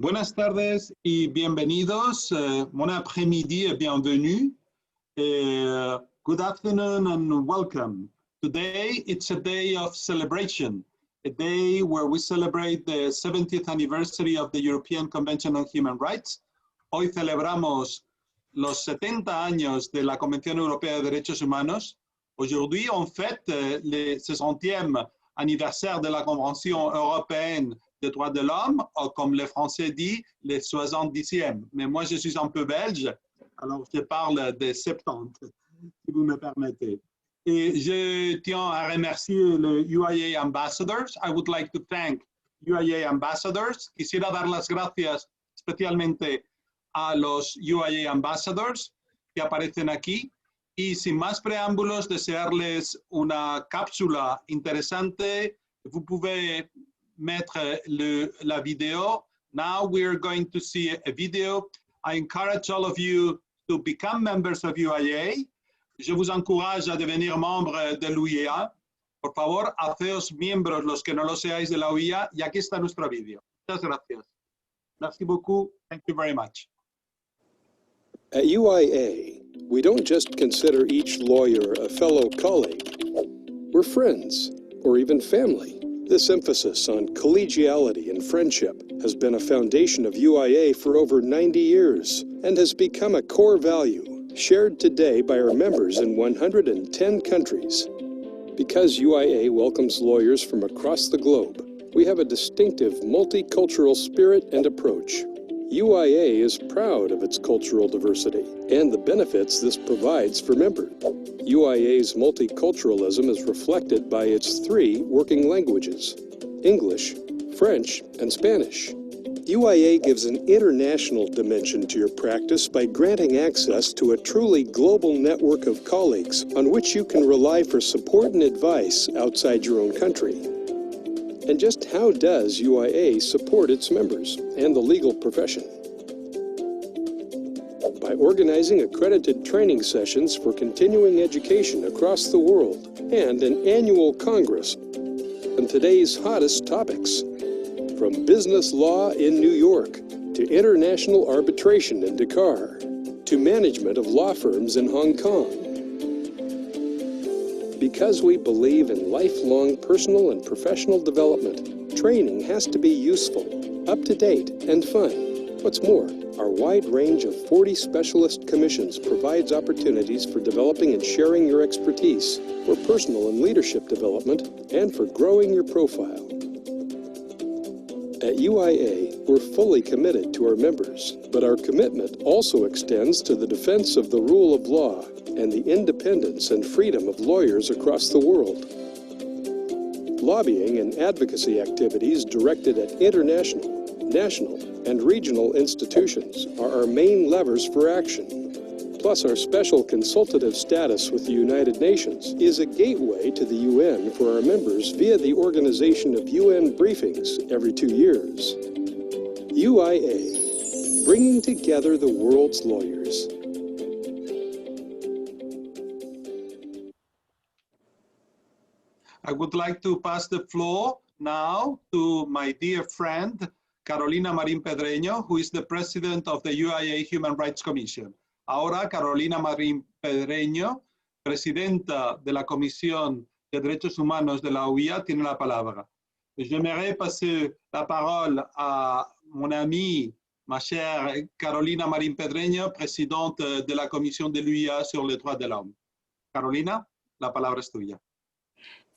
Buenas tardes y bienvenidos. Bon après-midi et bienvenue. Good afternoon and welcome. Today it's a day of celebration, a day where we celebrate the 70th anniversary of the European Convention on Human Rights. Hoy celebramos los 70 años de la Convention Européenne des Derechos Humanos. Aujourd'hui, on fête le 60e anniversaire de la Convention européenne des droits de l'homme, comme les Français disent, les 70e. Mais moi, je suis un peu belge, alors je parle des 70, si vous me permettez. Et je tiens à remercier les UIA Ambassadors. I would like to thank UIA Ambassadors. Quisiera dar las gracias especialmente a los UIA Ambassadors que aparecen aquí. Y sin más preámbulos, desearles una cápsula interesante. Vous pouvez mettre la vidéo. Now we're going to see a video. I encourage all of you to become members of UIA. Je vous encourage a devenir membre de l'UIA. Por favor, haceos miembros los que no lo seáis de la UIA. Y aquí está nuestro video. Muchas gracias. Merci beaucoup. Thank you very much. At UIA, we don't just consider each lawyer a fellow colleague. We're friends, or even family. This emphasis on collegiality and friendship has been a foundation of UIA for over 90 years and has become a core value shared today by our members in 110 countries. Because UIA welcomes lawyers from across the globe, we have a distinctive multicultural spirit and approach. UIA is proud of its cultural diversity and the benefits this provides for members. UIA's multiculturalism is reflected by its 3 working languages: English, French, and Spanish. UIA gives an international dimension to your practice by granting access to a truly global network of colleagues on which you can rely for support and advice outside your own country. And just how does UIA support its members and the legal profession? By organizing accredited training sessions for continuing education across the world and an annual Congress on today's hottest topics, from business law in New York to international arbitration in Dakar to management of law firms in Hong Kong. Because we believe in lifelong personal and professional development, training has to be useful, up-to-date, and fun. What's more, our wide range of 40 specialist commissions provides opportunities for developing and sharing your expertise, for personal and leadership development, and for growing your profile. At UIA, we're fully committed to our members, but our commitment also extends to the defense of the rule of law and the independence and freedom of lawyers across the world. Lobbying and advocacy activities directed at international, national, and regional institutions are our main levers for action. Plus, our special consultative status with the United Nations is a gateway to the UN for our members via the organization of UN briefings every 2 years. UIA, bringing together the world's lawyers. I would like to pass the floor now to my dear friend, Carolina Marín Pedreño, who is the president of the UIA Human Rights Commission. Ahora, Carolina Marín Pedreño, presidenta de la Comisión de Derechos Humanos de la UIA, tiene la palabra. J'aimerais passer la parole à mon amie, ma chère Carolina Marín Pedreño, présidente de la Commission de l'UIA sur les droits de l'homme. Carolina, la palabra es tuya.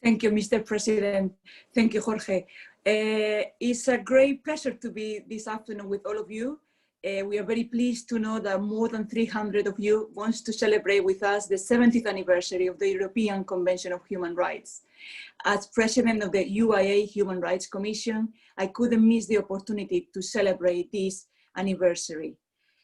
Thank you, Mr. President. Thank you, Jorge. It's a great pleasure to be this afternoon with all of you. We are very pleased to know that more than 300 of you want to celebrate with us the 70th anniversary of the European Convention of Human Rights. As president of the UIA Human Rights Commission, I couldn't miss the opportunity to celebrate this anniversary.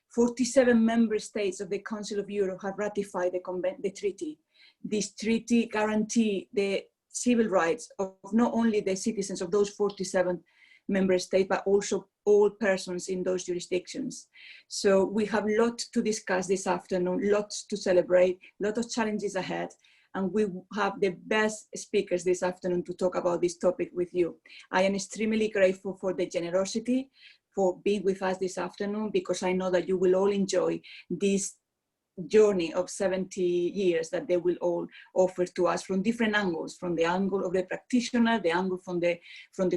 47 member states of the Council of Europe have ratified the treaty. This treaty guarantees the civil rights of not only the citizens of those 47 member states, but also all persons in those jurisdictions. So we have a lot to discuss this afternoon, lots to celebrate, a lot of challenges ahead, and we have the best speakers this afternoon to talk about this topic with you. I am extremely grateful for the generosity, for being with us this afternoon, because I know that you will all enjoy this journey of 70 years that they will all offer to us from different angles, from the angle of the practitioner, the angle from the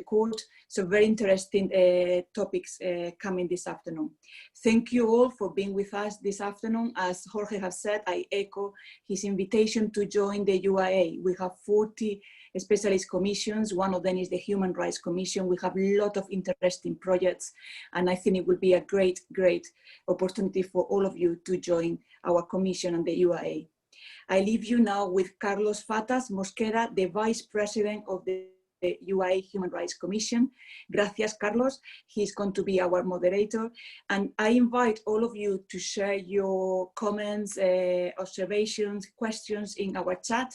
court. So very interesting topics coming this afternoon. Thank you all for being with us this afternoon. As Jorge has said, I echo his invitation to join the UIA. We have 40 specialist commissions. One of them is the Human Rights Commission. We have a lot of interesting projects, and I think it will be a great, great opportunity for all of you to join our commission and the UIA. I leave you now with Carlos Fatas Mosquera, the Vice President of the UIA Human Rights Commission. Gracias, Carlos. He's going to be our moderator. And I invite all of you to share your comments, observations, questions in our chat.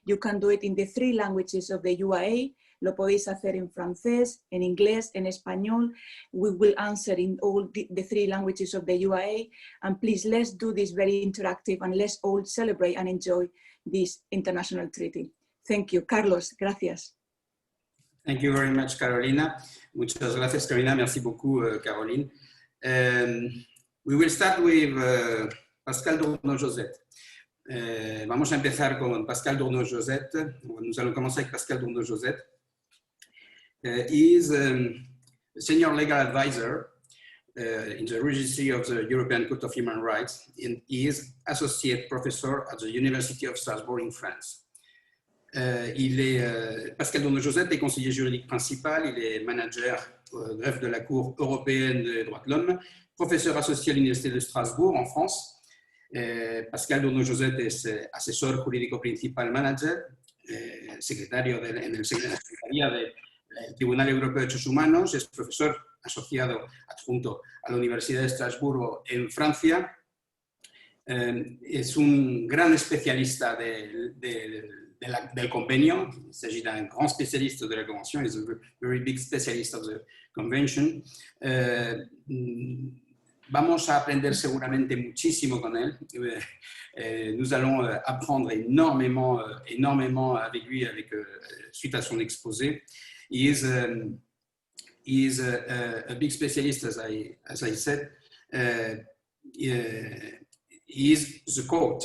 You can do it in the 3 languages of the UIA. Lo podéis hacer en francés, en inglés, en español. We will answer in all the 3 languages of the UIA. And please, let's do this very interactive and let's all celebrate and enjoy this international treaty. Thank you. Carlos, gracias. Thank you very much, Carolina. Muchas gracias, Carolina. Merci beaucoup, Caroline. We will start with Pascal Dournos-Josette. Vamos a empezar con Pascal Dournos-Josette. Nous allons commencer avec Pascal Dournos-Josette. He is a senior legal advisor in the registry of the European Court of Human Rights, and he is associate professor at the University of Strasbourg in France. Pascal Dournos-Josette est conseiller juridique principal, il est manager au greffe de la Cour européenne des droits de l'homme, professeur associé à l'Université de Strasbourg en France. Pascal Dournos-Josette es asesor jurídico principal manager, secretario en la Secretaría del Tribunal Europeo de Derechos Humanos, es profesor asociado adjunto a la Universidad de Estrasburgo en Francia, es un gran especialista del convenio, il s'agit d'un grand spécialiste de la convention, is a very big specialist of the convention. Vamos a aprender seguramente muchísimo con él. Nous allons apprendre énormément avec lui suite à son exposé. He is a big specialist, as I said. He is the court.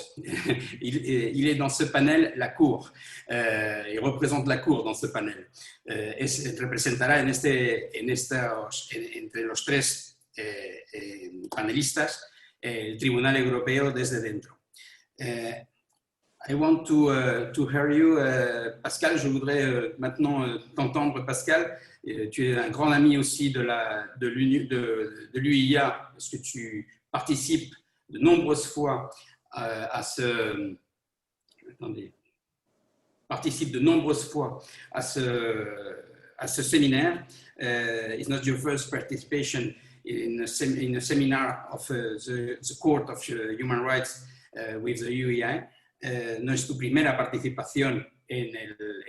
Il est dans ce panel la cour. Il représente la cour dans ce panel. Representará entre los 3 panelistas el Tribunal Europeo desde dentro. I want to hear you, Pascal. Je voudrais maintenant t'entendre, Pascal. Tu es un grand ami aussi de l'UIA, parce que tu participes de nombreuses fois à ce séminaire. It's not your first participation in a seminar of the Court of Human Rights with the UIA. No es tu primera participación en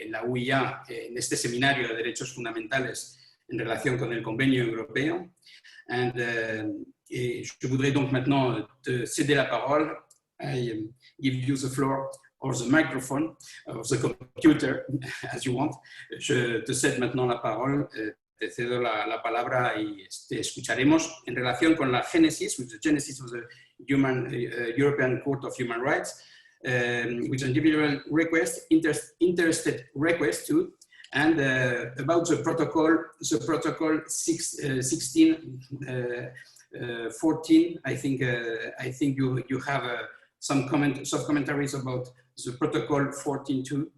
la UIA, en este seminario de derechos fundamentales en relación con el convenio europeo. Je voudrais donc maintenant te céder la parole. I give you the floor or the microphone or the computer, as you want. Je te cède maintenant la parole. Te cedo la palabra y te escucharemos en relación con la génesis, with the genesis of the European Court of Human Rights, with individual request, interested request too, and about the protocol 1614. I think you have some commentaries about the protocol 14.2.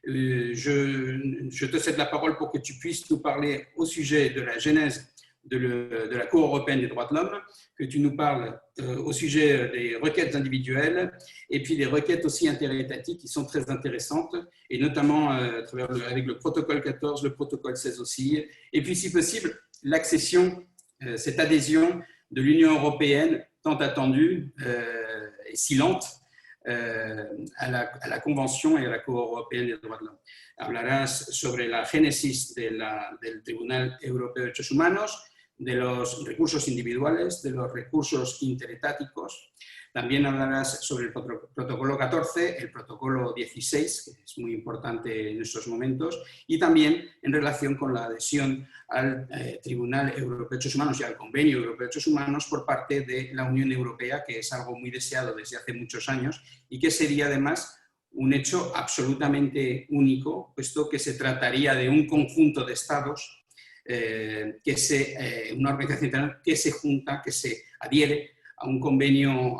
Je te cède la parole pour que tu puisses nous parler au sujet de la genèse de la Cour européenne des droits de l'homme, que tu nous parles au sujet des requêtes individuelles et puis des requêtes aussi interétatiques qui sont très intéressantes, et notamment avec le protocole 14, le protocole 16 aussi, et puis si possible l'accession, cette adhésion de l'Union européenne tant attendue et si lente a la Convention y a la Cour Européenne de Droits de l'Homme. Hablarás sobre la génesis del Tribunal Europeo de Derechos Humanos, de los recursos individuales, de los recursos interetáticos. También hablarás sobre el protocolo 14, el protocolo 16, que es muy importante en estos momentos, y también en relación con la adhesión al Tribunal Europeo de Derechos Humanos y al Convenio Europeo de Derechos Humanos por parte de la Unión Europea, que es algo muy deseado desde hace muchos años y que sería además un hecho absolutamente único, puesto que se trataría de un conjunto de estados, una organización internacional que se junta, que se adhiere a un convenio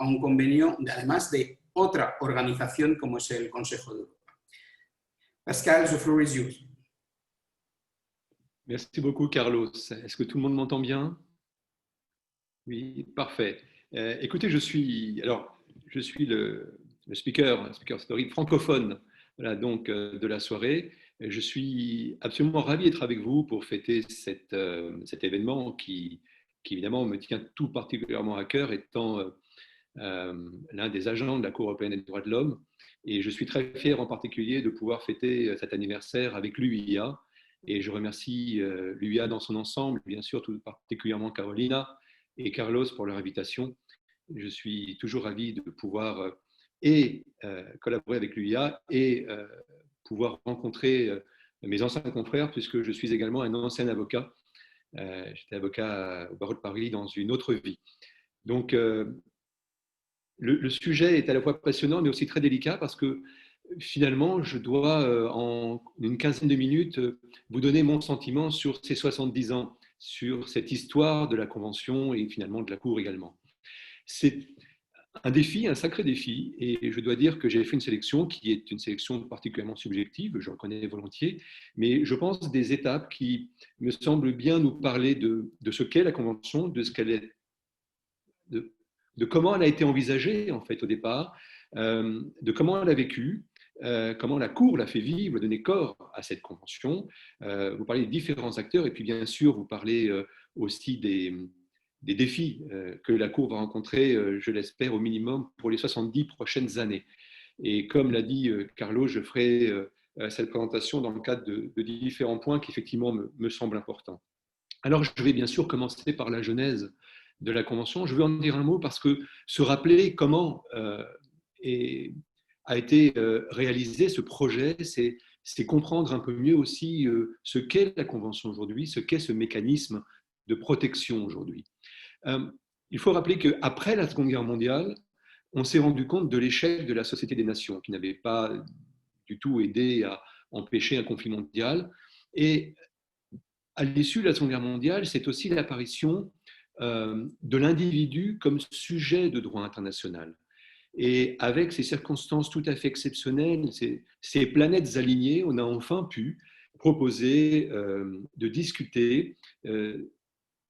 además de otra organización como es el Consejo de Europa. Pascal, the floor is yours. Merci beaucoup, Carlos. Est-ce que tout le monde m'entend bien? Oui, parfait. Écoutez, je suis le speaker historique francophone, voilà, donc, de la soirée. Je suis absolument ravi d'être avec vous pour fêter cet événement qui évidemment me tient tout particulièrement à cœur, étant l'un des agents de la Cour européenne des droits de l'homme. Et je suis très fier en particulier de pouvoir fêter cet anniversaire avec l'UIA. Et je remercie l'UIA dans son ensemble, bien sûr, tout particulièrement Carolina et Carlos pour leur invitation. Je suis toujours ravi de pouvoir collaborer avec l'UIA et pouvoir rencontrer mes anciens confrères, puisque je suis également un ancien avocat. J'étais avocat au barreau de Paris dans une autre vie. Donc, le sujet est à la fois passionnant, mais aussi très délicat, parce que finalement, je dois, en une quinzaine de minutes, vous donner mon sentiment sur ces 70 ans, sur cette histoire de la Convention et finalement de la Cour également. C'est un défi, un sacré défi, et je dois dire que j'ai fait une sélection qui est une sélection particulièrement subjective, je le reconnais volontiers, mais je pense des étapes qui me semblent bien nous parler de ce qu'est la Convention, de ce qu'elle est, de comment elle a été envisagée en fait au départ, de comment elle a vécu, comment la Cour l'a fait vivre, donner corps à cette Convention. Vous parlez des différents acteurs, et puis bien sûr vous parlez aussi des défis que la Cour va rencontrer, je l'espère, au minimum pour les 70 prochaines années. Et comme l'a dit Carlos, je ferai cette présentation dans le cadre de différents points qui effectivement me semblent importants. Alors je vais bien sûr commencer par la genèse de la Convention. Je veux en dire un mot parce que se rappeler comment a été réalisé ce projet, c'est comprendre un peu mieux aussi ce qu'est la Convention aujourd'hui, ce qu'est ce mécanisme de protection aujourd'hui. Il faut rappeler qu'après la Seconde Guerre mondiale, on s'est rendu compte de l'échec de la Société des Nations, qui n'avait pas du tout aidé à empêcher un conflit mondial. Et à l'issue de la Seconde Guerre mondiale, c'est aussi l'apparition de l'individu comme sujet de droit international. Et avec ces circonstances tout à fait exceptionnelles, ces planètes alignées, on a enfin pu proposer de discuter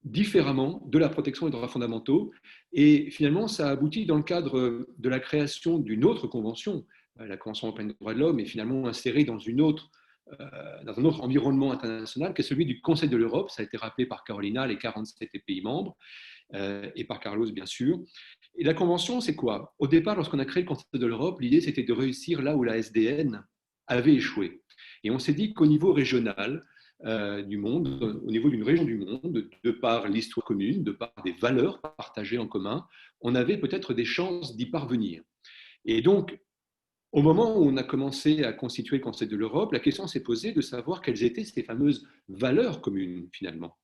différemment de la protection des droits fondamentaux. Et finalement, ça a abouti dans le cadre de la création d'une autre convention, la Convention européenne des droits de l'homme, et finalement insérée dans un autre environnement international, qui est celui du Conseil de l'Europe. Ça a été rappelé par Carolina, les 47 pays membres, et par Carlos, bien sûr. Et la Convention, c'est quoi? Au départ, lorsqu'on a créé le Conseil de l'Europe, l'idée, c'était de réussir là où la SDN avait échoué. Et on s'est dit qu'au niveau régional du monde, au niveau d'une région du monde, de par l'histoire commune, de par des valeurs partagées en commun, on avait peut-être des chances d'y parvenir. Et donc, au moment où on a commencé à constituer le Conseil de l'Europe, la question s'est posée de savoir quelles étaient ces fameuses valeurs communes, finalement.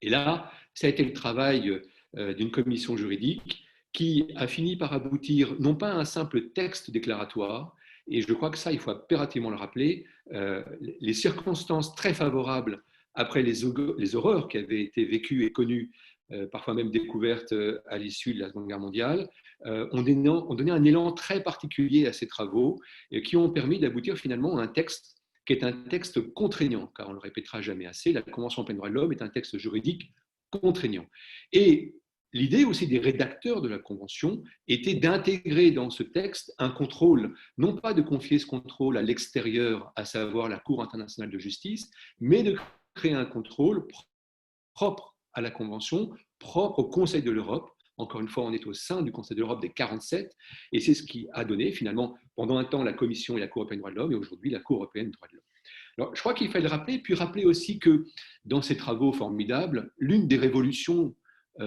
Et là, ça a été le travail d'une commission juridique qui a fini par aboutir non pas à un simple texte déclaratoire, et je crois que ça, il faut impérativement le rappeler, les circonstances très favorables après les horreurs qui avaient été vécues et connues, parfois même découvertes à l'issue de la Seconde Guerre mondiale, ont donné un élan très particulier à ces travaux et qui ont permis d'aboutir finalement à un texte qui est un texte contraignant, car on ne le répétera jamais assez, la Convention européenne des droits de l'homme est un texte juridique contraignant. Et l'idée aussi des rédacteurs de la Convention était d'intégrer dans ce texte un contrôle, non pas de confier ce contrôle à l'extérieur, à savoir la Cour internationale de justice, mais de créer un contrôle propre à la Convention, propre au Conseil de l'Europe. Encore une fois, on est au sein du Conseil de l'Europe des 47, et c'est ce qui a donné finalement pendant un temps la Commission et la Cour européenne des droits de l'homme, et aujourd'hui la Cour européenne des droits de l'homme. Alors, je crois qu'il fallait le rappeler, puis rappeler aussi que dans ces travaux formidables, l'une des révolutions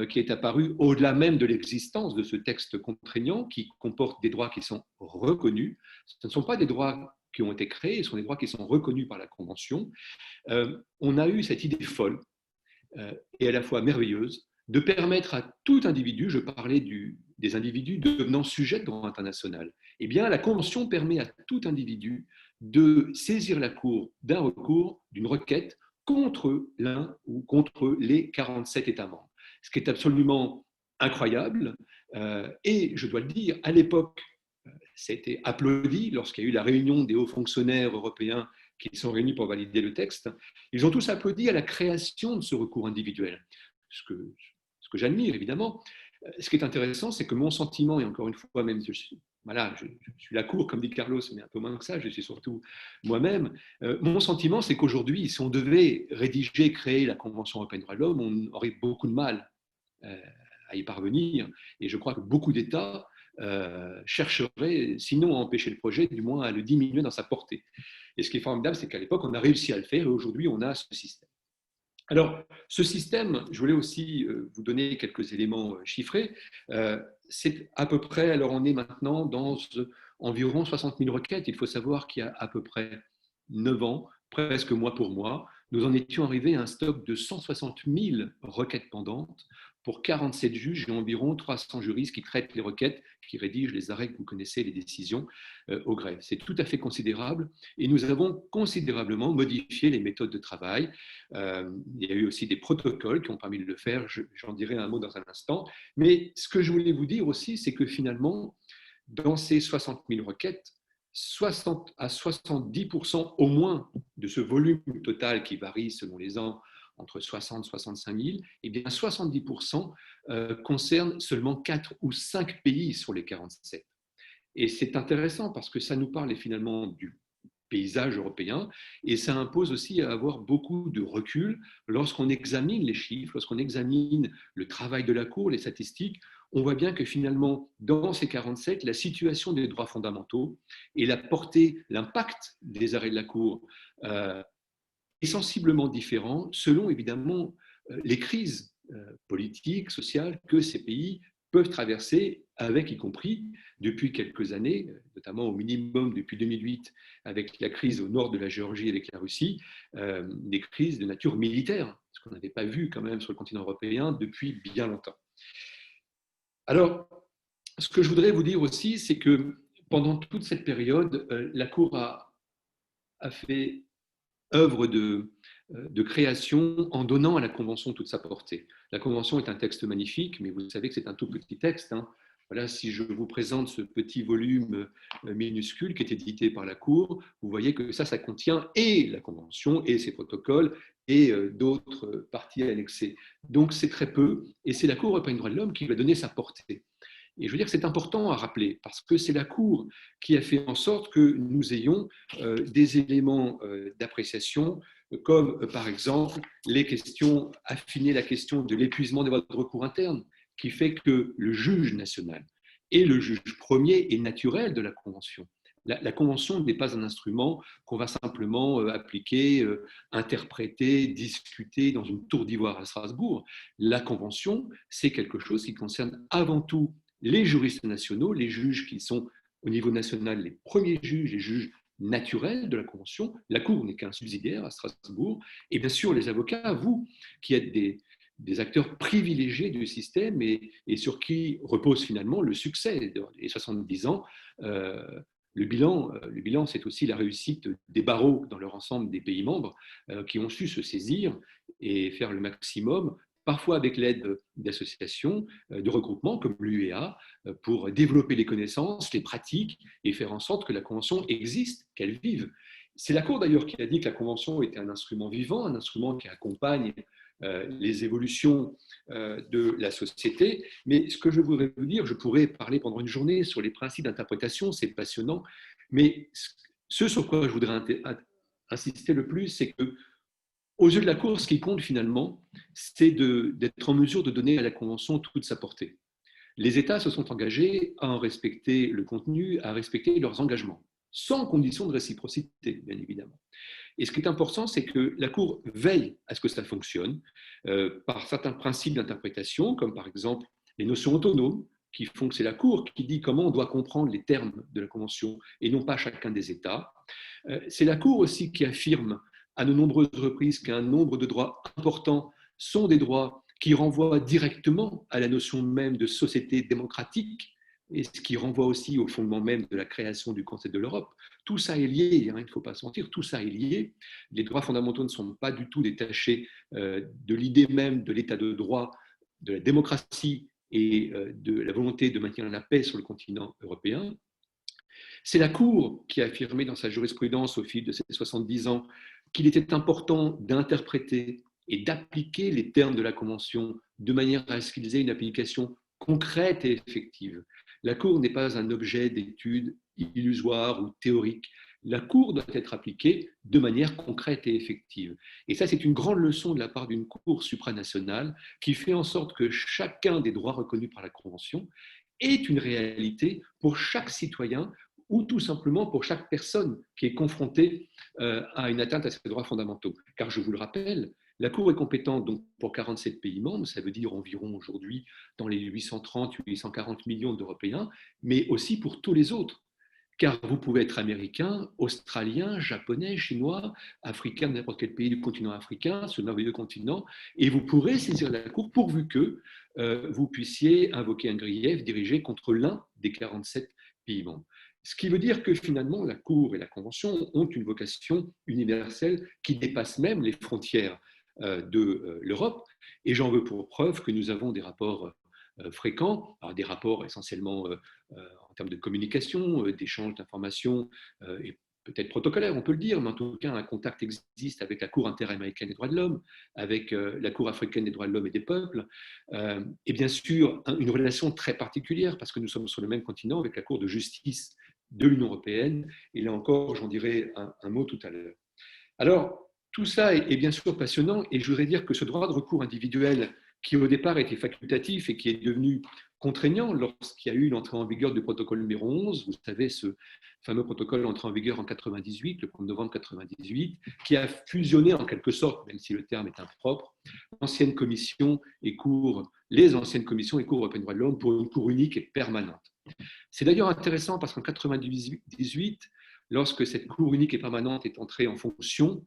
qui est apparue au-delà même de l'existence de ce texte contraignant, qui comporte des droits qui sont reconnus, ce ne sont pas des droits qui ont été créés, ce sont des droits qui sont reconnus par la Convention. On a eu cette idée folle et à la fois merveilleuse de permettre à tout individu, je parlais des individus devenant sujets de droit international, eh bien la Convention permet à tout individu de saisir la Cour d'un recours, d'une requête contre l'un ou contre les 47 États membres. Ce qui est absolument incroyable, et je dois le dire, à l'époque, ça a été applaudi lorsqu'il y a eu la réunion des hauts fonctionnaires européens qui sont réunis pour valider le texte. Ils ont tous applaudi à la création de ce recours individuel, ce que j'admire évidemment. Ce qui est intéressant, c'est que mon sentiment, et encore une fois, même je suis la Cour, comme dit Carlos, mais un peu moins que ça, je suis surtout moi-même. Mon sentiment, c'est qu'aujourd'hui, si on devait rédiger, créer la Convention européenne des droits de l'homme, on aurait beaucoup de mal à y parvenir. Et je crois que beaucoup d'États chercheraient, sinon à empêcher le projet, du moins à le diminuer dans sa portée. Et ce qui est formidable, c'est qu'à l'époque, on a réussi à le faire et aujourd'hui, on a ce système. Alors, ce système, je voulais aussi vous donner quelques éléments chiffrés. C'est à peu près, alors on est maintenant dans environ 60 000 requêtes. Il faut savoir qu'il y a à peu près 9 ans, presque mois pour mois, nous en étions arrivés à un stock de 160 000 requêtes pendantes pour 47 juges et environ 300 juristes qui traitent les requêtes, qui rédigent les arrêts que vous connaissez, les décisions au greffe. C'est tout à fait considérable et nous avons considérablement modifié les méthodes de travail. Il y a eu aussi des protocoles qui ont permis de le faire, j'en dirai un mot dans un instant. Mais ce que je voulais vous dire aussi, c'est que finalement, dans ces 60 000 requêtes, 60 à 70% au moins de ce volume total qui varie selon les ans entre 60 et 65 000, eh bien 70% concernent seulement 4 ou 5 pays sur les 47. Et c'est intéressant parce que ça nous parle finalement du paysage européen et ça impose aussi à avoir beaucoup de recul lorsqu'on examine les chiffres, lorsqu'on examine le travail de la Cour, les statistiques. On voit bien que finalement, dans ces 47, la situation des droits fondamentaux et la portée, l'impact des arrêts de la Cour est sensiblement différent selon évidemment les crises politiques, sociales que ces pays peuvent traverser avec, y compris depuis quelques années, notamment au minimum depuis 2008 avec la crise au nord de la Géorgie avec la Russie, des crises de nature militaire, ce qu'on n'avait pas vu quand même sur le continent européen depuis bien longtemps. Alors, ce que je voudrais vous dire aussi, c'est que pendant toute cette période, la Cour a fait œuvre de création en donnant à la Convention toute sa portée. La Convention est un texte magnifique, mais vous savez que c'est un tout petit texte. Voilà, si je vous présente ce petit volume minuscule qui est édité par la Cour, vous voyez que ça contient et la Convention et ses protocoles et d'autres parties annexées. Donc c'est très peu, et c'est la Cour européenne des droits de l'homme qui va donner sa portée. Et je veux dire que c'est important à rappeler, parce que c'est la Cour qui a fait en sorte que nous ayons des éléments d'appréciation, comme par exemple affiner la question de l'épuisement des voies de recours internes, qui fait que le juge national est le juge premier et naturel de la Convention. La Convention n'est pas un instrument qu'on va simplement appliquer, interpréter, discuter dans une tour d'ivoire à Strasbourg. La Convention, c'est quelque chose qui concerne avant tout les juristes nationaux, les juges qui sont au niveau national les premiers juges, les juges naturels de la Convention. La Cour n'est qu'un subsidiaire à Strasbourg. Et bien sûr, les avocats, vous qui êtes des acteurs privilégiés du système et sur qui repose finalement le succès des 70 ans. Le bilan, c'est aussi la réussite des barreaux dans leur ensemble des pays membres qui ont su se saisir et faire le maximum, parfois avec l'aide d'associations, de regroupements comme l'UEA, pour développer les connaissances, les pratiques et faire en sorte que la Convention existe, qu'elle vive. C'est la Cour d'ailleurs qui a dit que la Convention était un instrument vivant, un instrument qui accompagne les évolutions de la société. Mais ce que je voudrais vous dire, je pourrais parler pendant une journée sur les principes d'interprétation, c'est passionnant, mais ce sur quoi je voudrais insister le plus, c'est que aux yeux de la Cour, ce qui compte finalement, c'est d'être en mesure de donner à la Convention toute sa portée. Les États se sont engagés à en respecter le contenu, à respecter leurs engagements. sans condition de réciprocité, bien évidemment. Et ce qui est important, c'est que la Cour veille à ce que ça fonctionne par certains principes d'interprétation, comme par exemple les notions autonomes, qui font que c'est la Cour qui dit comment on doit comprendre les termes de la Convention et non pas chacun des États. C'est la Cour aussi qui affirme à de nombreuses reprises qu'un nombre de droits importants sont des droits qui renvoient directement à la notion même de société démocratique, et ce qui renvoie aussi au fondement même de la création du Conseil de l'Europe. Tout ça est lié, il ne faut pas se mentir, tout ça est lié. Les droits fondamentaux ne sont pas du tout détachés de l'idée même de l'état de droit, de la démocratie et de la volonté de maintenir la paix sur le continent européen. C'est la Cour qui a affirmé dans sa jurisprudence au fil de ses 70 ans qu'il était important d'interpréter et d'appliquer les termes de la Convention de manière à ce qu'ils aient une application concrète et effective. La Cour n'est pas un objet d'étude illusoire ou théorique. La Cour doit être appliquée de manière concrète et effective. Et ça, c'est une grande leçon de la part d'une Cour supranationale qui fait en sorte que chacun des droits reconnus par la Convention est une réalité pour chaque citoyen ou tout simplement pour chaque personne qui est confrontée à une atteinte à ses droits fondamentaux. Car je vous le rappelle, la Cour est compétente donc pour 47 pays membres, ça veut dire environ aujourd'hui dans les 830-840 millions d'Européens, mais aussi pour tous les autres. Car vous pouvez être américain, australien, japonais, chinois, africain de n'importe quel pays du continent africain, ce merveilleux continent, et vous pourrez saisir la Cour pourvu que vous puissiez invoquer un grief dirigé contre l'un des 47 pays membres. Ce qui veut dire que finalement, la Cour et la Convention ont une vocation universelle qui dépasse même les frontières de l'Europe. Et j'en veux pour preuve que nous avons des rapports fréquents, alors des rapports essentiellement en termes de communication, d'échange d'informations et peut-être protocolaire, on peut le dire, mais en tout cas, un contact existe avec la Cour interaméricaine des droits de l'homme, avec la Cour africaine des droits de l'homme et des peuples, et bien sûr, une relation très particulière, parce que nous sommes sur le même continent, avec la Cour de justice de l'Union européenne, et là encore, j'en dirai un mot tout à l'heure. Alors, tout ça est bien sûr passionnant, et je voudrais dire que ce droit de recours individuel, qui au départ était facultatif et qui est devenu contraignant lorsqu'il y a eu l'entrée en vigueur du protocole numéro 11, vous savez, ce fameux protocole entré en vigueur en 98, le 1er novembre 98, qui a fusionné en quelque sorte, même si le terme est impropre, les anciennes commissions et cours européennes des droits de l'homme pour une cour unique et permanente. C'est d'ailleurs intéressant parce qu'en 98, lorsque cette cour unique et permanente est entrée en fonction,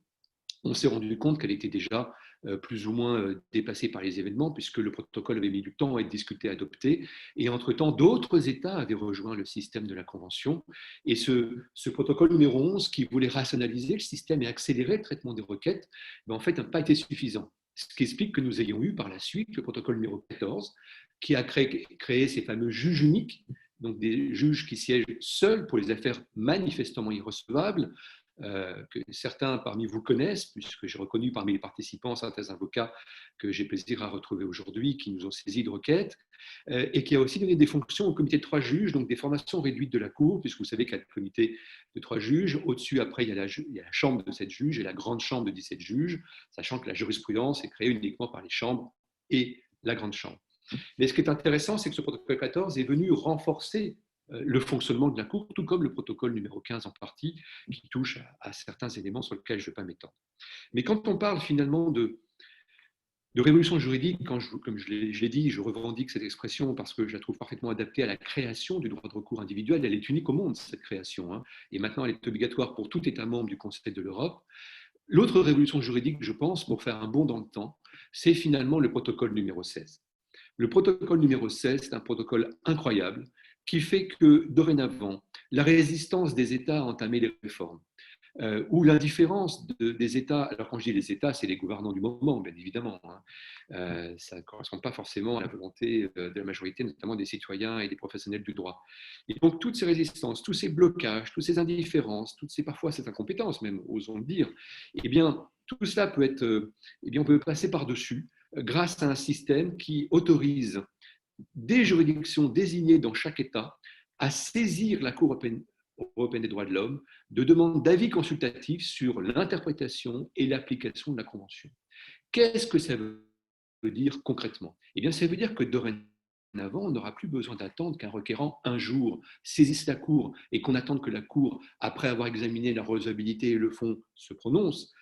on s'est rendu compte qu'elle était déjà plus ou moins dépassée par les événements, puisque le protocole avait mis du temps à être discuté, adopté, et entre-temps, d'autres États avaient rejoint le système de la Convention, et ce protocole numéro 11, qui voulait rationaliser le système et accélérer le traitement des requêtes, en fait, n'a pas été suffisant. Ce qui explique que nous ayons eu par la suite le protocole numéro 14, qui a créé ces fameux juges uniques, donc des juges qui siègent seuls pour les affaires manifestement irrecevables, que certains parmi vous connaissent, puisque j'ai reconnu parmi les participants certains avocats que j'ai plaisir à retrouver aujourd'hui, qui nous ont saisi de requêtes, et qui a aussi donné des fonctions au comité de 3 juges, donc des formations réduites de la Cour, puisque vous savez qu'il y a le comité de 3 juges, au-dessus après il y a la chambre de 7 juges et la grande chambre de 17 juges, sachant que la jurisprudence est créée uniquement par les chambres et la grande chambre. Mais ce qui est intéressant, c'est que ce protocole 14 est venu renforcer le fonctionnement de la Cour, tout comme le protocole numéro 15 en partie, qui touche à certains éléments sur lesquels je ne vais pas m'étendre. Mais quand on parle finalement de révolution juridique, comme je l'ai dit, je revendique cette expression parce que je la trouve parfaitement adaptée à la création du droit de recours individuel. Elle est unique au monde, cette création, hein, et maintenant elle est obligatoire pour tout État membre du Conseil de l'Europe. L'autre révolution juridique, je pense, pour faire un bond dans le temps, c'est finalement le protocole numéro 16. Le protocole numéro 16, c'est un protocole incroyable qui fait que, dorénavant, la résistance des États à entamer les réformes, ou l'indifférence des États, alors quand je dis les États, c'est les gouvernants du moment, bien évidemment, hein, ça ne correspond pas forcément à la volonté de la majorité, notamment des citoyens et des professionnels du droit. Et donc, toutes ces résistances, tous ces blocages, toutes ces indifférences, parfois ces incompétences même, osons le dire, eh bien, tout cela peut être, eh bien, on peut passer par-dessus grâce à un système qui autorise des juridictions désignées dans chaque État à saisir la Cour européenne des droits de l'homme de demandes d'avis consultatifs sur l'interprétation et l'application de la Convention. Qu'est-ce que ça veut dire concrètement? Eh bien, ça veut dire que dorénavant, dorénavant, on n'aura plus besoin d'attendre qu'un requérant un jour saisisse la Cour et qu'on attende que la Cour, après avoir examiné la recevabilité et le fond, se prononce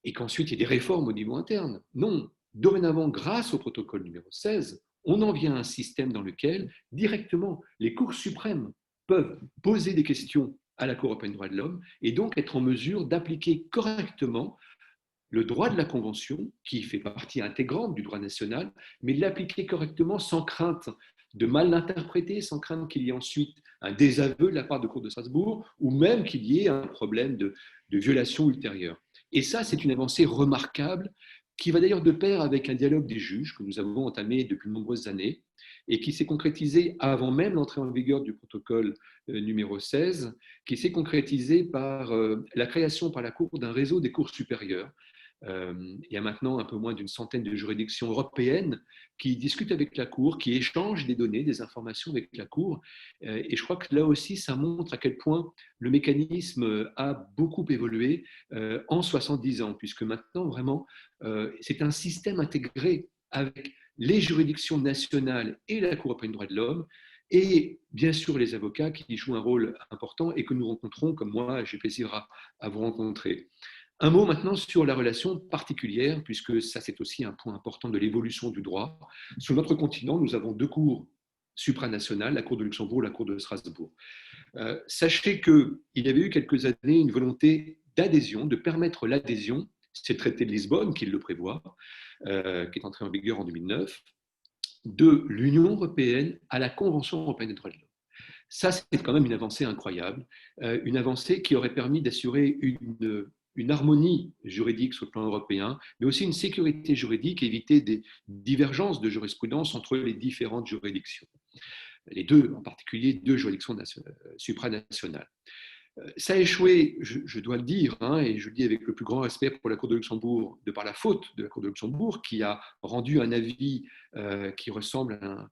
et qu'ensuite il y ait des réformes au niveau interne. Non, dorénavant, grâce au protocole numéro 16, on en vient à un système dans lequel directement les cours suprêmes peuvent poser des questions à la Cour européenne des droits de l'homme et donc être en mesure d'appliquer correctement le droit de la Convention, qui fait partie intégrante du droit national, mais de l'appliquer correctement sans crainte de mal l'interpréter, sans crainte qu'il y ait ensuite un désaveu de la part de la Cour de Strasbourg ou même qu'il y ait un problème de violation ultérieure. Et ça, c'est une avancée remarquable qui va d'ailleurs de pair avec un dialogue des juges que nous avons entamé depuis de nombreuses années et qui s'est concrétisé avant même l'entrée en vigueur du protocole numéro 16, qui s'est concrétisé par la création par la Cour d'un réseau des cours supérieures. Il y a maintenant un peu moins d'une centaine de juridictions européennes qui discutent avec la Cour, qui échangent des données, des informations avec la Cour. Et je crois que là aussi, ça montre à quel point le mécanisme a beaucoup évolué en 70 ans, puisque maintenant, vraiment, c'est un système intégré avec les juridictions nationales et la Cour européenne des droits de l'homme, et bien sûr les avocats qui jouent un rôle important et que nous rencontrons, comme moi, j'ai plaisir à vous rencontrer. Un mot maintenant sur la relation particulière, puisque ça c'est aussi un point important de l'évolution du droit. Sur notre continent, nous avons deux cours supranationales, la Cour de Luxembourg et la Cour de Strasbourg. Sachez qu'il y avait eu quelques années une volonté d'adhésion, de permettre l'adhésion, c'est le traité de Lisbonne qui le prévoit, qui est entré en vigueur en 2009, de l'Union européenne à la Convention européenne des droits de l'homme. Ça, c'est quand même une avancée incroyable, une avancée qui aurait permis d'assurer une harmonie juridique sur le plan européen, mais aussi une sécurité juridique, éviter des divergences de jurisprudence entre les différentes juridictions. Les deux, en particulier, deux juridictions supranationales. Ça a échoué, je dois le dire, et je le dis avec le plus grand respect pour la Cour de Luxembourg, de par la faute de la Cour de Luxembourg, qui a rendu un avis qui ressemble à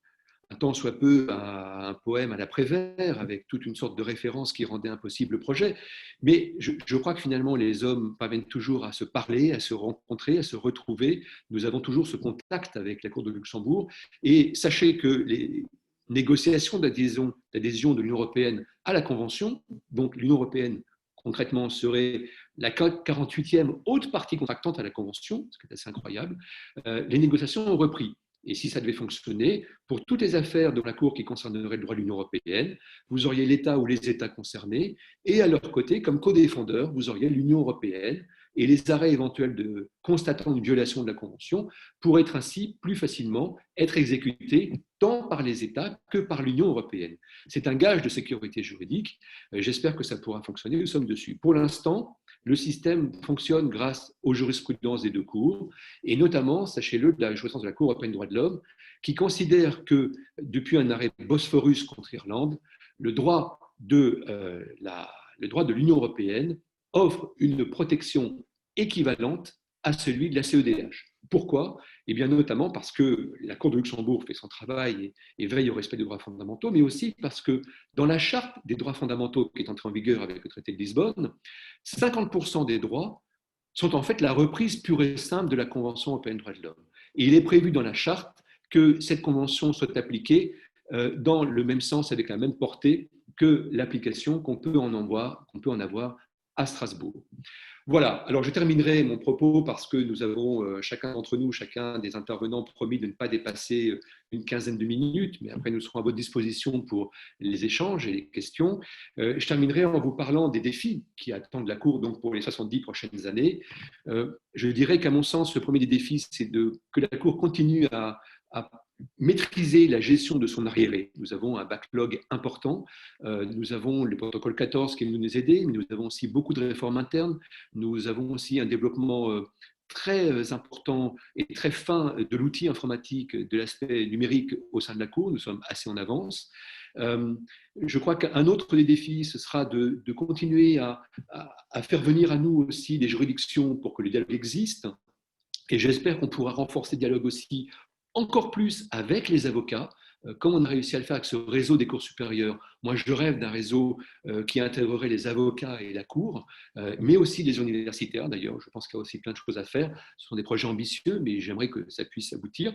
un tant soit peu à un poème à la Prévert, avec toute une sorte de référence qui rendait impossible le projet. Mais je crois que finalement, les hommes parviennent toujours à se parler, à se rencontrer, à se retrouver. Nous avons toujours ce contact avec la Cour de Luxembourg. Et sachez que les négociations d'adhésion de l'Union européenne à la Convention, donc l'Union européenne concrètement serait la 48e haute partie contractante à la Convention, ce qui est assez incroyable, les négociations ont repris. Et si ça devait fonctionner, pour toutes les affaires de la Cour qui concerneraient le droit de l'Union européenne, vous auriez l'État ou les États concernés, et à leur côté, comme co-défendeur, vous auriez l'Union européenne, et les arrêts éventuels de constatant une violation de la Convention pourraient ainsi plus facilement être exécutés tant par les États que par l'Union européenne. C'est un gage de sécurité juridique. J'espère que ça pourra fonctionner. Nous sommes dessus. Pour l'instant, le système fonctionne grâce aux jurisprudences des deux cours, et notamment, sachez-le, de la jurisprudence de la Cour européenne des droits de l'homme, qui considère que, depuis un arrêt Bosphorus contre Irlande, le droit de l'Union européenne offre une protection équivalente à celui de la CEDH. Pourquoi ? Eh bien, notamment parce que la Cour de Luxembourg fait son travail et veille au respect des droits fondamentaux, mais aussi parce que dans la charte des droits fondamentaux qui est entrée en vigueur avec le traité de Lisbonne, 50% des droits sont en fait la reprise pure et simple de la Convention européenne des droits de l'homme. Et il est prévu dans la charte que cette convention soit appliquée dans le même sens, avec la même portée que l'application qu'on peut en avoir à Strasbourg. Voilà, alors je terminerai mon propos parce que nous avons chacun d'entre nous, chacun des intervenants promis de ne pas dépasser une quinzaine de minutes, mais après nous serons à votre disposition pour les échanges et les questions. Je terminerai en vous parlant des défis qui attendent la Cour donc pour les 70 prochaines années. Je dirais qu'à mon sens, le premier des défis, c'est que la Cour continue à maîtriser la gestion de son arriéré. Nous avons un backlog important. Nous avons le protocole 14 qui nous aider, mais nous avons aussi beaucoup de réformes internes. Nous avons aussi un développement très important et très fin de l'outil informatique, de l'aspect numérique au sein de la Cour. Nous sommes assez en avance. Je crois qu'un autre des défis, ce sera de continuer à faire venir à nous aussi des juridictions pour que le dialogue existe. Et j'espère qu'on pourra renforcer le dialogue aussi encore plus avec les avocats, comme on a réussi à le faire avec ce réseau des cours supérieures. Moi, je rêve d'un réseau qui intégrerait les avocats et la cour, mais aussi les universitaires. D'ailleurs, je pense qu'il y a aussi plein de choses à faire. Ce sont des projets ambitieux, mais j'aimerais que ça puisse aboutir.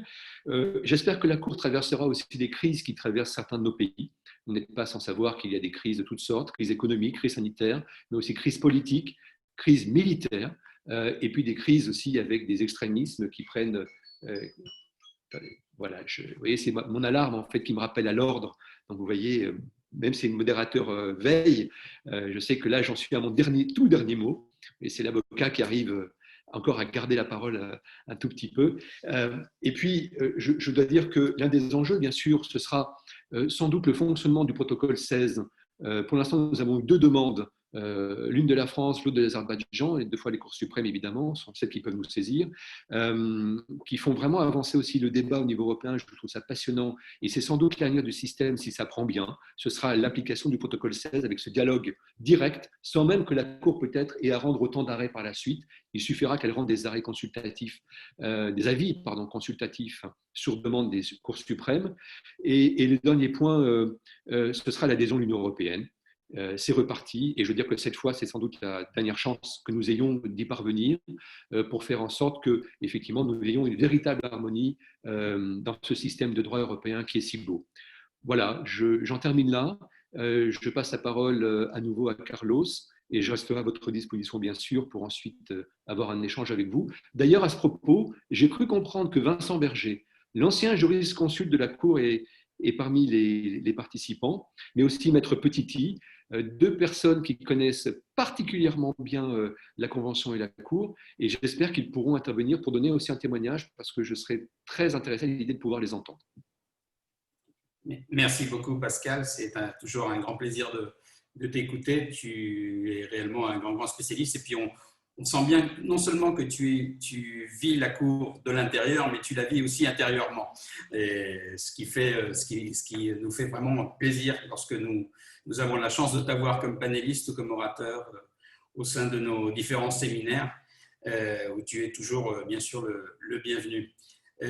J'espère que la cour traversera aussi des crises qui traversent certains de nos pays. Vous n'êtes pas sans savoir qu'il y a des crises de toutes sortes, crises économiques, crises sanitaires, mais aussi crises politiques, crises militaires, et puis des crises aussi avec des extrémismes qui prennent... voilà, vous voyez, c'est mon alarme en fait qui me rappelle à l'ordre. Donc vous voyez, même si le modérateur veille, je sais que là j'en suis à mon tout dernier mot, et c'est l'avocat qui arrive encore à garder la parole un tout petit peu. Et puis je dois dire que l'un des enjeux, bien sûr, ce sera sans doute le fonctionnement du protocole 16. Pour l'instant, nous avons 2 demandes. L'une de la France, l'autre de l'Azerbaïdjan, et 2 fois les cours suprêmes évidemment, sont celles qui peuvent nous saisir, qui font vraiment avancer aussi le débat au niveau européen. Je trouve ça passionnant et c'est sans doute l'avenir du système si ça prend bien. Ce sera l'application du protocole 16 avec ce dialogue direct, sans même que la Cour peut-être ait à rendre autant d'arrêts par la suite. Il suffira qu'elle rende des arrêts consultatifs, des avis consultatifs sur demande des cours suprêmes. Et le dernier point, ce sera l'adhésion de l'Union européenne. C'est reparti et je veux dire que cette fois c'est sans doute la dernière chance que nous ayons d'y parvenir pour faire en sorte que effectivement nous ayons une véritable harmonie dans ce système de droit européen qui est si beau. Voilà, j'en termine là. Je passe la parole à nouveau à Carlos et je resterai à votre disposition bien sûr pour ensuite avoir un échange avec vous. D'ailleurs à ce propos, j'ai cru comprendre que Vincent Berger, l'ancien jurisconsulte de la Cour est parmi les participants, mais aussi Maître Petiti, 2 personnes qui connaissent particulièrement bien la Convention et la Cour, et j'espère qu'ils pourront intervenir pour donner aussi un témoignage, parce que je serais très intéressé à l'idée de pouvoir les entendre. Merci beaucoup Pascal, c'est toujours un grand plaisir de t'écouter. Tu es réellement un grand spécialiste, et puis on sent bien non seulement que tu vis la Cour de l'intérieur, mais tu la vis aussi intérieurement. Et ce qui nous fait vraiment plaisir lorsque nous avons la chance de t'avoir comme panéliste ou comme orateur au sein de nos différents séminaires, où tu es toujours bien sûr le bienvenu.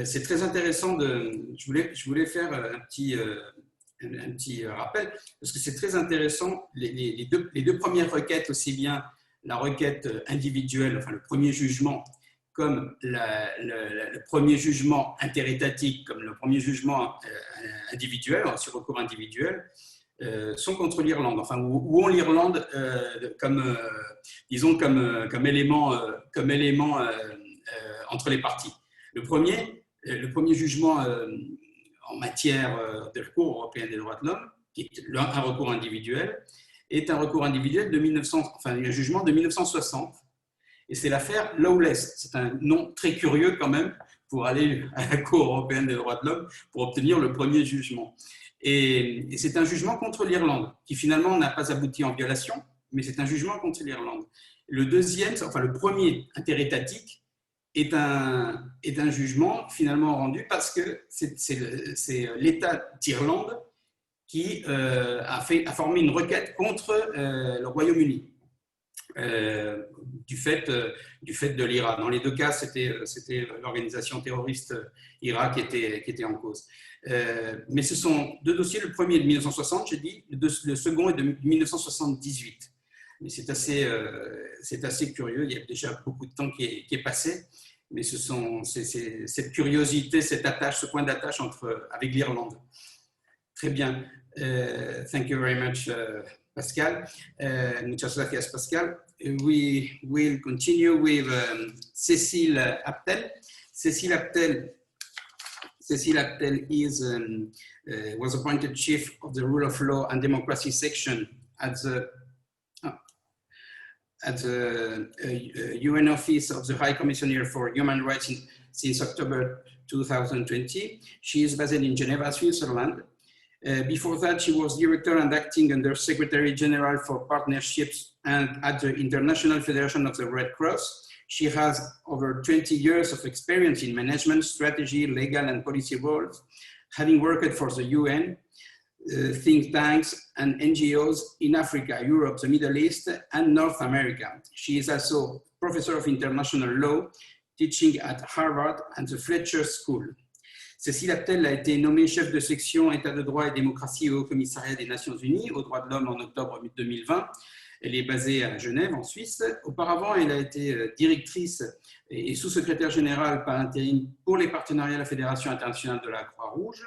C'est très intéressant. Je voulais faire un petit rappel, parce que c'est très intéressant. Les deux premières requêtes, aussi bien la requête individuelle, enfin le premier jugement, comme le premier jugement interétatique, comme le premier jugement individuel, sur recours individuel, sont contre l'Irlande, enfin, où ont l'Irlande disons comme élément entre les parties. Le premier jugement en matière de la Cour européenne des droits de l'homme, qui est un recours individuel, est un recours individuel un jugement de 1960. Et c'est l'affaire Lawless. C'est un nom très curieux quand même pour aller à la Cour européenne des droits de l'homme pour obtenir le premier jugement. Et c'est un jugement contre l'Irlande qui finalement n'a pas abouti en violation, mais c'est un jugement contre l'Irlande. Le premier interétatique est un jugement finalement rendu parce que c'est l'État d'Irlande qui a formé une requête contre le Royaume-Uni du fait de l'IRA. Dans les 2 cas, c'était l'organisation terroriste IRA qui était en cause. Mais ce sont 2 dossiers. Le premier est de 1960, j'ai dit, le second est de 1978. Mais c'est assez curieux. Il y a déjà beaucoup de temps qui est passé. Mais c'est cette curiosité, cette attache, ce point d'attache avec l'Irlande. Très bien. Thank you very much, Pascal. Muchas gracias, Pascal. We will continue with Cécile Aptel. Cécile Aptel was appointed Chief of the Rule of Law and Democracy section at the UN Office of the High Commissioner for Human Rights since October 2020. She is based in Geneva, Switzerland. Before that, she was Director and Acting Under Secretary General for Partnerships and at the International Federation of the Red Cross. She has over 20 years of experience in management, strategy, legal and policy roles, having worked for the UN, think tanks and NGOs in Africa, Europe, the Middle East and North America. She is also Professor of International Law, teaching at Harvard and the Fletcher School. Cécile Abtel a été nommée chef de section État de droit et démocratie au Haut-Commissariat des Nations Unies aux droits de l'homme en octobre 2020. Elle est basée à Genève, en Suisse. Auparavant, elle a été directrice et sous-secrétaire générale par intérim pour les partenariats de la Fédération internationale de la Croix-Rouge.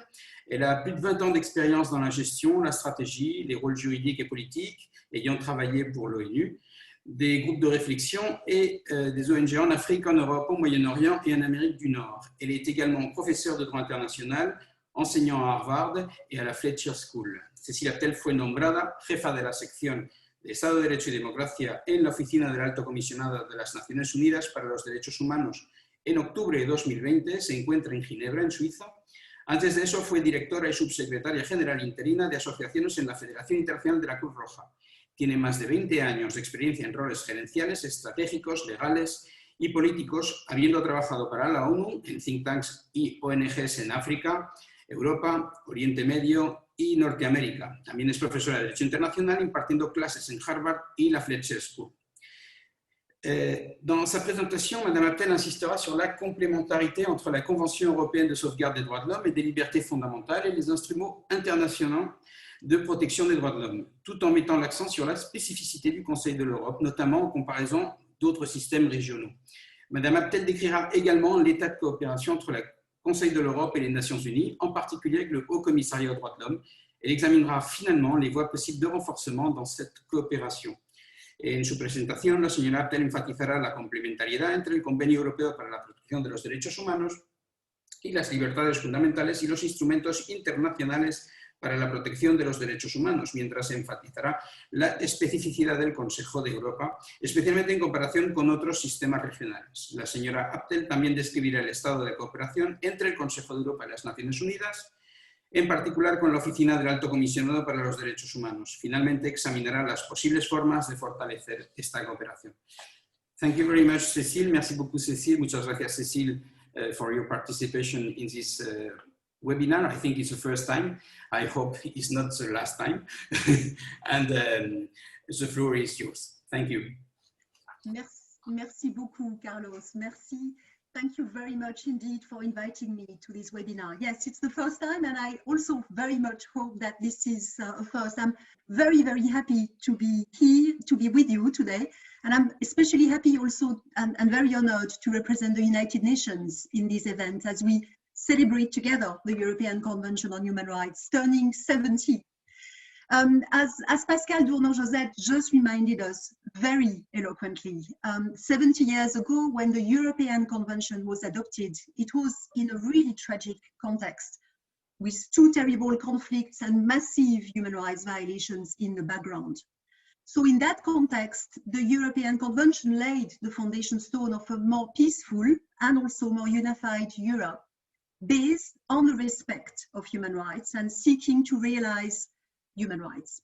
Elle a plus de 20 ans d'expérience dans la gestion, la stratégie, les rôles juridiques et politiques, ayant travaillé pour l'ONU, des groupes de réflexion et des ONG en Afrique, en Europe, au Moyen-Orient et en Amérique du Nord. Elle est également professeure de droit international, enseignant à Harvard et à la Fletcher School. Cécile Abtel fue nombrada jefa de la sección de Estado de Derecho y Democracia en la Oficina del Alto Comisionado de las Naciones Unidas para los Derechos Humanos en octubre de 2020. Se encuentra en Ginebra, en Suiza. Antes de eso fue directora y subsecretaria general interina de asociaciones en la Federación Internacional de la Cruz Roja. Tiene más de 20 años de experiencia en roles gerenciales, estratégicos, legales y políticos, habiendo trabajado para la ONU en think tanks y ONGs en África, Europa, Oriente Medio y Norteamérica. También es profesora de Derecho Internacional impartiendo clases en Harvard y la Fletcher School. Dans sa présentation, Mme Abtel insistera sur la complémentarité entre la Convention européenne de sauvegarde des droits de l'homme et des libertés fondamentales et les instruments internationaux de protection des droits de l'homme, tout en mettant l'accent sur la spécificité du Conseil de l'Europe, notamment en comparaison d'autres systèmes régionaux. Mme Abtel décrira également l'état de coopération entre le Conseil de l'Europe et les Nations Unies, en particulier avec le Haut Commissariat aux droits de l'homme. Elle examinera finalement les voies possibles de renforcement dans cette coopération. En su presentación, la señora Abtel enfatizará la complementariedad entre el Convenio Europeo para la Protección de los Derechos Humanos y las Libertades Fundamentales y los instrumentos internacionales para la protección de los derechos humanos, mientras enfatizará la especificidad del Consejo de Europa, especialmente en comparación con otros sistemas regionales. La señora Abtel también describirá el estado de cooperación entre el Consejo de Europa y las Naciones Unidas, en particular con la Oficina del Alto Comisionado para los Derechos Humanos. Finalmente, examinará las posibles formas de fortalecer esta cooperación. Thank you very much, Cécile. Merci beaucoup, Cécile. Muchas gracias, Cécile, for your participation in this webinar. I think it's the first time. I hope it's not the last time. And the floor is yours. Thank you. Merci beaucoup, Carlos. Merci. Thank you very much indeed for inviting me to this webinar. Yes, it's the first time, and I also very much hope that this is a first. I'm very, very happy to be here, to be with you today. And I'm especially happy also and very honored to represent the United Nations in this event as we celebrate together the European Convention on Human Rights, turning 70. As Pascal Dournon-Josette just reminded us very eloquently, 70 years ago when the European Convention was adopted, it was in a really tragic context with two terrible conflicts and massive human rights violations in the background. So in that context, the European Convention laid the foundation stone of a more peaceful and also more unified Europe based on the respect of human rights and seeking to realize human rights.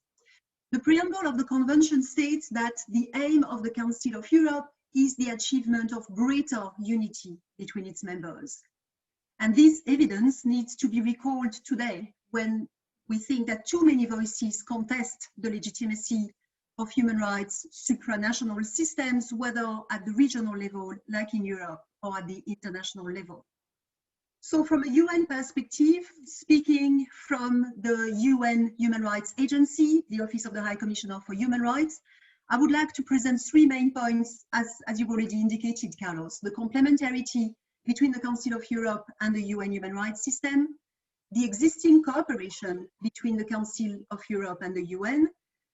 The preamble of the Convention states that the aim of the Council of Europe is the achievement of greater unity between its members. And this evidence needs to be recalled today when we think that too many voices contest the legitimacy of human rights supranational systems, whether at the regional level, like in Europe, or at the international level. So from a UN perspective, speaking from the UN Human Rights Agency, the Office of the High Commissioner for Human Rights, I would like to present 3 main points, as you've already indicated, Carlos: the complementarity between the Council of Europe and the UN Human Rights System, the existing cooperation between the Council of Europe and the UN,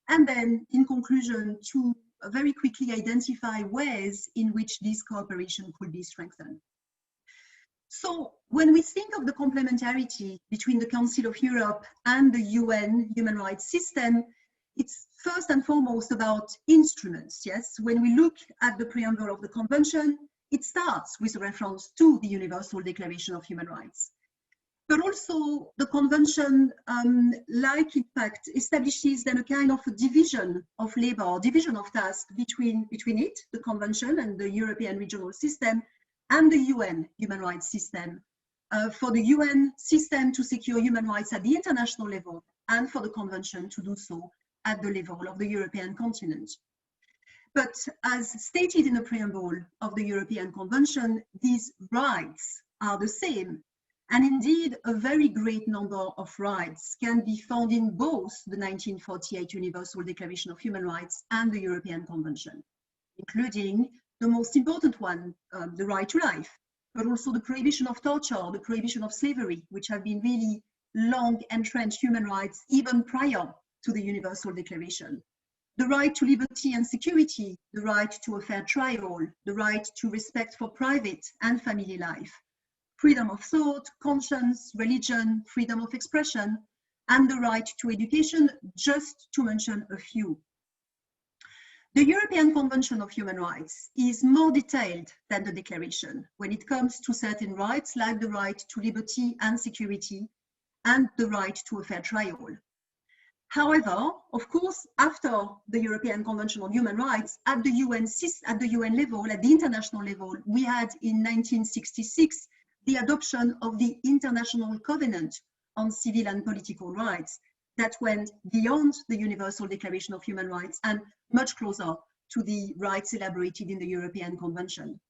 and then, in conclusion, to very quickly identify ways in which this cooperation could be strengthened. So when we think of the complementarity between the Council of Europe and the UN Human Rights System, it's first and foremost about instruments, yes? When we look at the preamble of the Convention, it starts with a reference to the Universal Declaration of Human Rights. But also the Convention, like in fact, establishes then a kind of a division of labor, division of task between it, the Convention and the European Regional System, and the UN Human Rights System, for the UN system to secure human rights at the international level and for the Convention to do so at the level of the European continent. But as stated in the preamble of the European Convention, these rights are the same And indeed, a very great number of rights can be found in both the 1948 Universal Declaration of Human Rights and the European Convention, including the most important one, the right to life, but also the prohibition of torture, the prohibition of slavery, which have been really long entrenched human rights even prior to the Universal Declaration. The right to liberty and security, the right to a fair trial, the right to respect for private and family life, freedom of thought, conscience, religion, freedom of expression, and the right to education, just to mention a few. The European Convention of Human Rights is more detailed than the Declaration when it comes to certain rights like the right to liberty and security and the right to a fair trial. However, of course, after the European Convention on Human Rights, at the UN level, at the international level, we had in 1966 the adoption of the International Covenant on Civil and Political Rights that went beyond the Universal Declaration of Human Rights and much closer to the rights elaborated in the European Convention.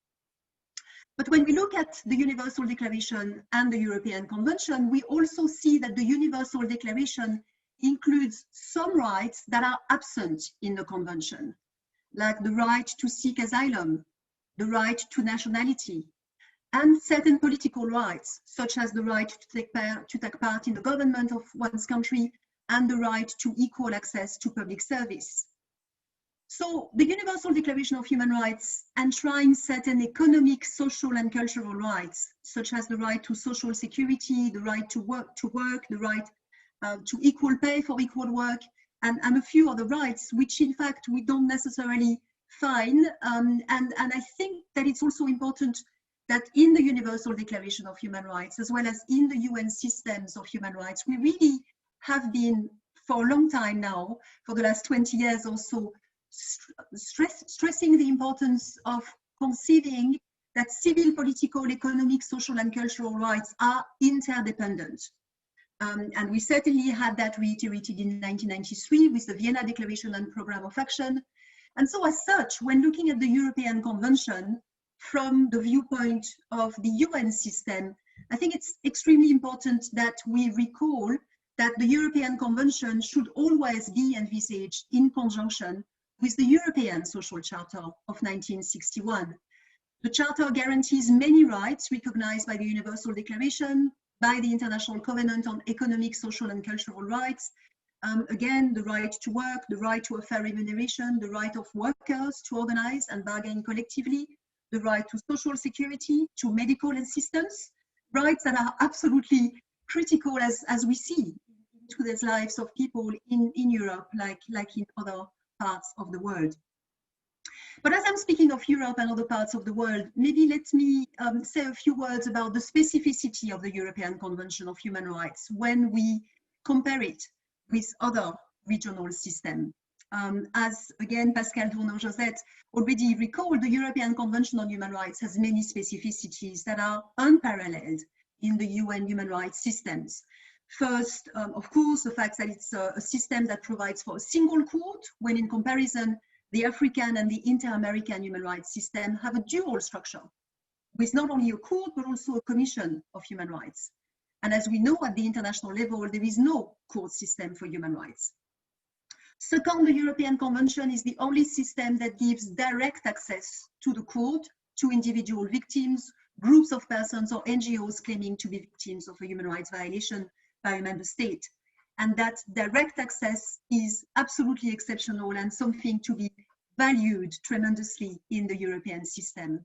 But when we look at the Universal Declaration and the European Convention, we also see that the Universal Declaration includes some rights that are absent in the Convention, like the right to seek asylum, the right to nationality, and certain political rights, such as the right to take part in the government of one's country and the right to equal access to public service. So the Universal Declaration of Human Rights enshrines certain economic, social, and cultural rights, such as the right to social security, the right to work, the right to equal pay for equal work, and a few other rights, which in fact we don't necessarily find. And I think that it's also important that in the Universal Declaration of Human Rights, as well as in the UN systems of human rights, we really have been, for a long time now, for the last 20 years or so, stressing the importance of conceiving that civil, political, economic, social, and cultural rights are interdependent. And we certainly had that reiterated in 1993 with the Vienna Declaration and Programme of Action. And so as such, when looking at the European Convention from the viewpoint of the UN system, I think it's extremely important that we recall that the European Convention should always be envisaged in conjunction with the European Social Charter of 1961. The Charter guarantees many rights recognized by the Universal Declaration, by the International Covenant on Economic, Social, and Cultural Rights. Again, the right to work, the right to a fair remuneration, the right of workers to organize and bargain collectively, the right to social security, to medical assistance, rights that are absolutely critical as we see to the lives of people in Europe, like in other parts of the world. But as I'm speaking of Europe and other parts of the world, maybe let me say a few words about the specificity of the European Convention of Human Rights when we compare it with other regional systems. As again, Pascal Dournon-Josette already recalled, the European Convention on Human Rights has many specificities that are unparalleled in the UN human rights systems. First, of course, the fact that it's a system that provides for a single court, when in comparison, the African and the Inter-American human rights system have a dual structure, with not only a court, but also a commission of human rights. And as we know, at the international level, there is no court system for human rights. Second, the European Convention is the only system that gives direct access to the court to individual victims, groups of persons, or NGOs claiming to be victims of a human rights violation by a member state. And that direct access is absolutely exceptional and something to be valued tremendously in the European system.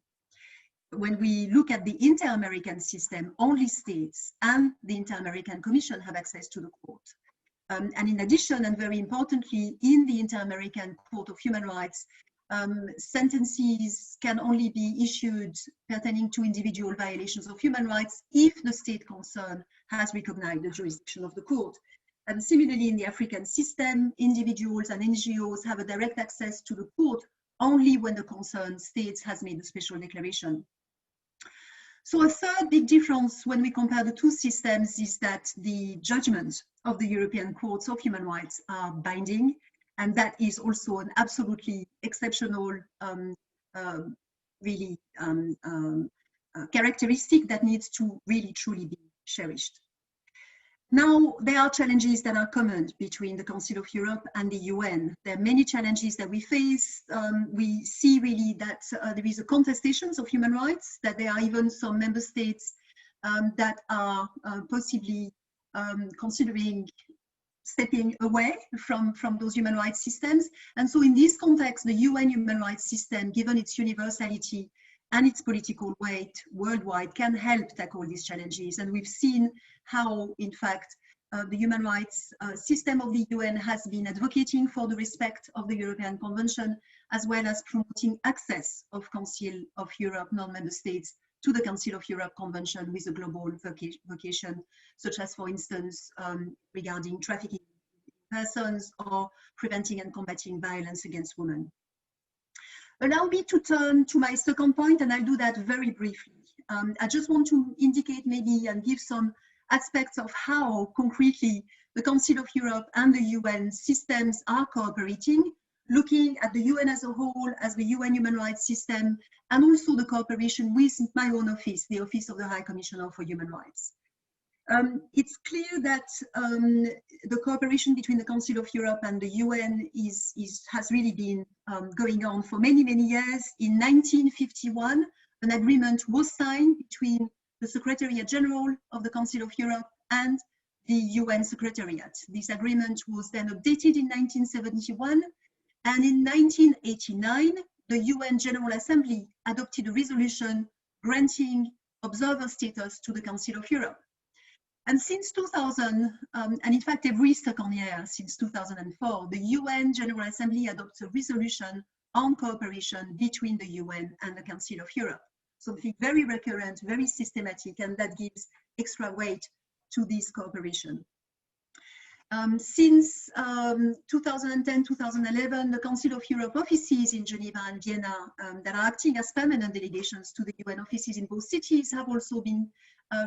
When we look at the Inter-American system, only states and the Inter-American Commission have access to the court. And in addition, and very importantly, in the Inter-American Court of Human Rights, sentences can only be issued pertaining to individual violations of human rights if the state concerned has recognized the jurisdiction of the court. And similarly, in the African system, individuals and NGOs have a direct access to the court only when the concerned state has made a special declaration. So a third big difference when we compare the two systems is that the judgments of the European Courts of Human Rights are binding, and that is also an absolutely exceptional, characteristic that needs to really truly be cherished. Now, there are challenges that are common between the Council of Europe and the UN. There are many challenges that we face. We see really that there is a contestation of human rights, that there are even some member states that are possibly considering stepping away from those human rights systems. And so in this context, the UN human rights system, given its universality and its political weight worldwide, can help tackle these challenges. And we've seen how, in fact, the human rights system of the UN has been advocating for the respect of the European Convention, as well as promoting access of Council of Europe non-member states to the Council of Europe Convention with a global vocation, such as, for instance, regarding trafficking persons or preventing and combating violence against women. Allow me to turn to my second point, and I'll do that very briefly. I just want to indicate maybe and give some aspects of how concretely the Council of Europe and the UN systems are cooperating, looking at the UN as a whole, as the UN human rights system, and also the cooperation with my own office, the Office of the High Commissioner for Human Rights. It's clear that the cooperation between the Council of Europe and the UN has really been going on for many, many years. In 1951, an agreement was signed between the Secretariat General of the Council of Europe and the UN Secretariat. This agreement was then updated in 1971, and in 1989, the UN General Assembly adopted a resolution granting observer status to the Council of Europe. And since 2000, and in fact every second year since 2004, the UN General Assembly adopts a resolution on cooperation between the UN and the Council of Europe. Something very recurrent, very systematic, and that gives extra weight to this cooperation. Since 2010-2011, the Council of Europe offices in Geneva and Vienna that are acting as permanent delegations to the UN offices in both cities have also been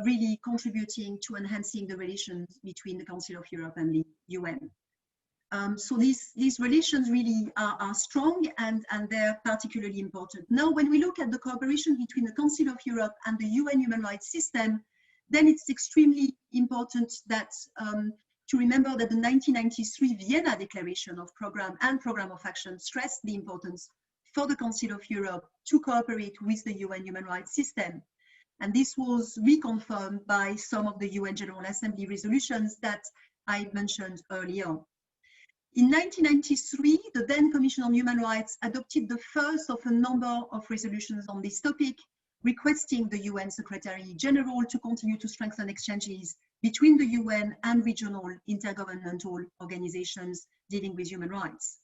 really contributing to enhancing the relations between the Council of Europe and the UN. So these relations really are strong and they're particularly important. Now, when we look at the cooperation between the Council of Europe and the UN human rights system, then it's extremely important that to remember that the 1993 Vienna Declaration of Program and Program of Action stressed the importance for the Council of Europe to cooperate with the UN human rights system. And this was reconfirmed by some of the UN General Assembly resolutions that I mentioned earlier. In 1993, the then Commission on Human Rights adopted the first of a number of resolutions on this topic, requesting the UN Secretary General to continue to strengthen exchanges between the UN and regional intergovernmental organizations dealing with human rights.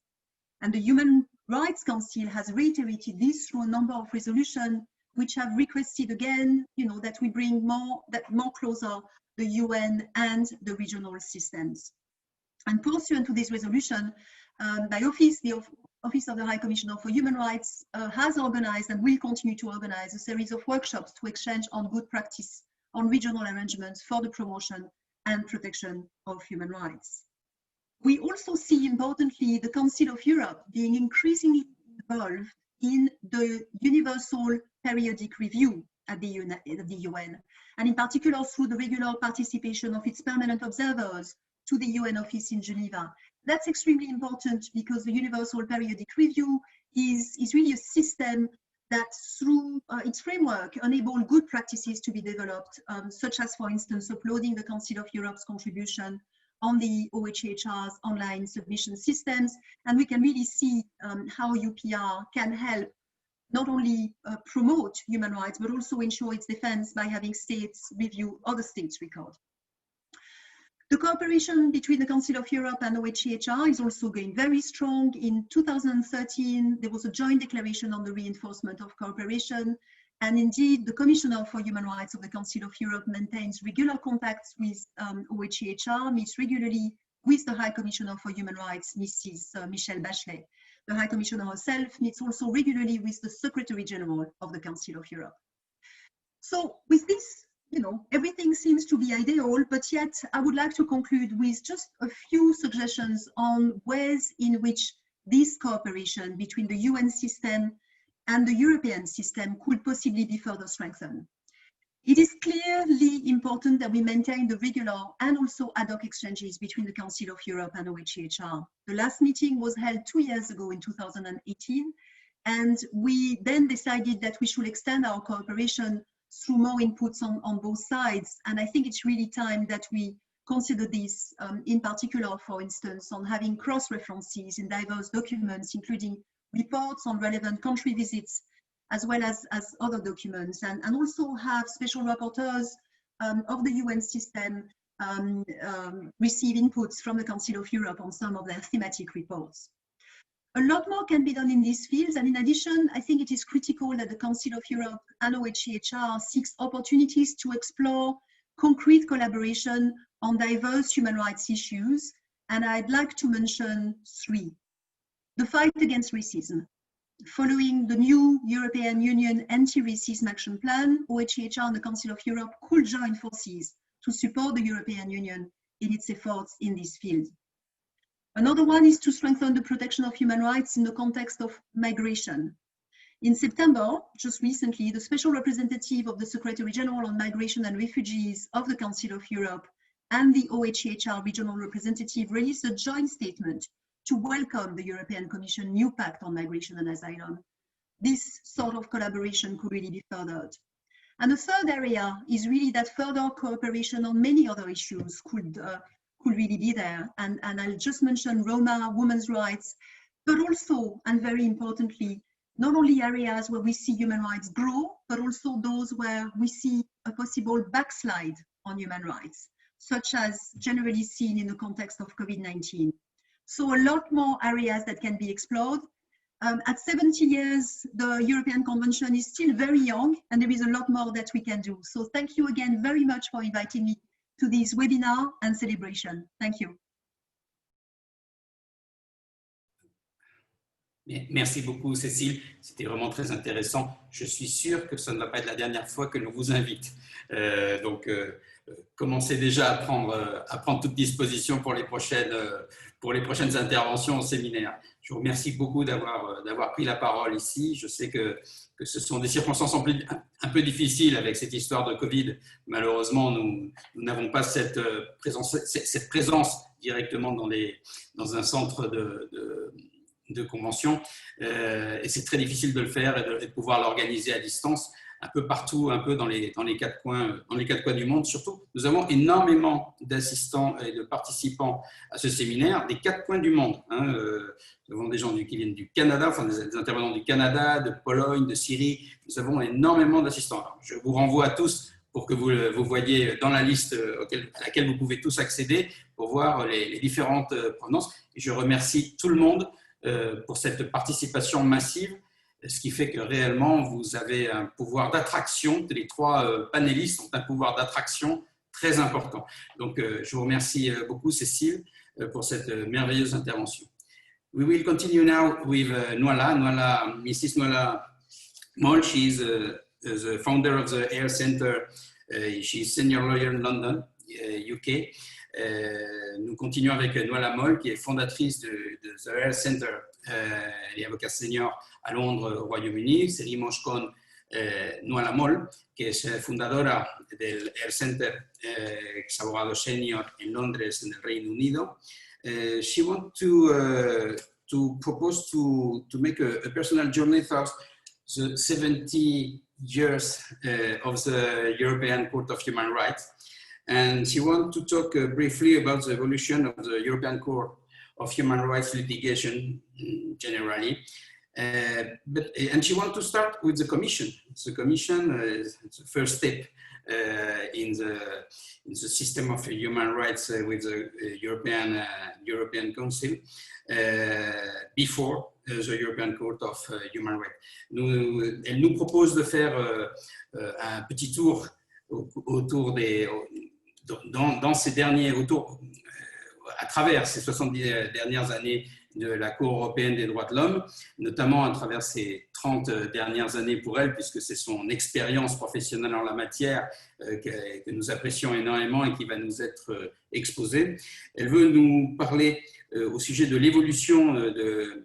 And the Human Rights Council has reiterated this through a number of resolutions which have requested again, that we bring more closer the UN and the regional systems. And pursuant to this resolution, my office, the Office of the High Commissioner for Human Rights, has organized and will continue to organize a series of workshops to exchange on good practice on regional arrangements for the promotion and protection of human rights. We also see, importantly, the Council of Europe being increasingly involved in the Universal Periodic Review at the UN, and in particular through the regular participation of its permanent observers to the UN office in Geneva. That's extremely important because the Universal Periodic Review is really a system that through its framework enable good practices to be developed, such as, for instance, uploading the Council of Europe's contribution on the OHHR's online submission systems. And we can really see how UPR can help not only promote human rights, but also ensure its defense by having states review other states' records. The cooperation between the Council of Europe and OHCHR is also going very strong. In 2013, there was a joint declaration on the reinforcement of cooperation. And indeed, the Commissioner for Human Rights of the Council of Europe maintains regular contacts with OHCHR, meets regularly with the High Commissioner for Human Rights, Mrs. Michelle Bachelet. The High Commissioner herself meets also regularly with the Secretary General of the Council of Europe. So with this, everything seems to be ideal, but yet I would like to conclude with just a few suggestions on ways in which this cooperation between the UN system and the European system could possibly be further strengthened. It is clearly important that we maintain the regular and also ad hoc exchanges between the Council of Europe and OHCHR. The last meeting was held 2 years ago in 2018, and we then decided that we should extend our cooperation through more inputs on both sides. And I think it's really time that we consider this, in particular, for instance, on having cross-references in diverse documents, including reports on relevant country visits, as well as other documents, and also have special rapporteurs of the UN system receive inputs from the Council of Europe on some of their thematic reports. A lot more can be done in these fields, and in addition, I think it is critical that the Council of Europe and OHCHR seeks opportunities to explore concrete collaboration on diverse human rights issues, and I'd like to mention 3. The fight against racism. Following the new European Union Anti-Racism Action Plan, OHCHR and the Council of Europe could join forces to support the European Union in its efforts in this field. Another one is to strengthen the protection of human rights in the context of migration. In September, just recently, the Special Representative of the Secretary General on Migration and Refugees of the Council of Europe and the OHCHR Regional Representative released a joint statement to welcome the European Commission new pact on migration and asylum. This sort of collaboration could really be furthered. And the third area is really that further cooperation on many other issues could really be there. And I'll just mention Roma, women's rights, but also, and very importantly, not only areas where we see human rights grow, but also those where we see a possible backslide on human rights, such as generally seen in the context of COVID-19. So a lot more areas that can be explored. At 70 years, the European Convention is still very young, and there is a lot more that we can do. So thank you again very much for inviting me to this webinar and celebration. Thank you. Merci beaucoup, Cécile. C'était vraiment très intéressant. Je suis sûr que ça ne va pas être la dernière fois que l'on vous invite. Commencez déjà à prendre toute disposition pour les prochaines interventions au séminaire. Je vous remercie beaucoup d'avoir pris la parole ici. Je sais que ce sont des circonstances un peu difficiles avec cette histoire de Covid. Malheureusement, nous n'avons pas cette présence directement dans un centre de convention. Et c'est très difficile de le faire et de pouvoir l'organiser à distance. Un peu partout, un peu dans les quatre coins du monde. Surtout, nous avons énormément d'assistants et de participants à ce séminaire des 4 coins du monde. Nous avons des gens qui viennent du Canada, enfin des intervenants du Canada, de Pologne, de Syrie. Nous avons énormément d'assistants. Je vous renvoie à tous pour que vous voyez dans la liste à laquelle vous pouvez tous accéder pour voir les différentes provenances. Et je remercie tout le monde pour cette participation massive. Ce qui fait que réellement, vous avez un pouvoir d'attraction. Les 3 panélistes ont un pouvoir d'attraction très important. Donc, je vous remercie beaucoup, Cécile, pour cette merveilleuse intervention. We will continue now with Mrs. Nuala Moll. She is the founder of the Air Center. She is senior lawyer in London, UK. Nous continuons avec Nuala Moll, qui est fondatrice de The Air Center. Elle est avocate senior a Londres, au Royaume-Uni. Seguimos con Nuala Moll, que es fundadora del Air Center, que es abogado senior en Londres, en el Reino Unido. She wants to propose to make a personal journey through the 70 years of the European Court of Human Rights. And she wants to talk briefly about the evolution of the European Court of Human Rights litigation generally. And she wants to start with the Commission. The Commission is the first step in the system of human rights with the European Council before the European Court of Human Rights. Elle nous propose de faire un petit tour à travers ces 70 dernières années de la Cour européenne des droits de l'homme, notamment à travers ces 30 dernières années pour elle, puisque c'est son expérience professionnelle en la matière que nous apprécions énormément et qui va nous être exposée. Elle veut nous parler au sujet de l'évolution de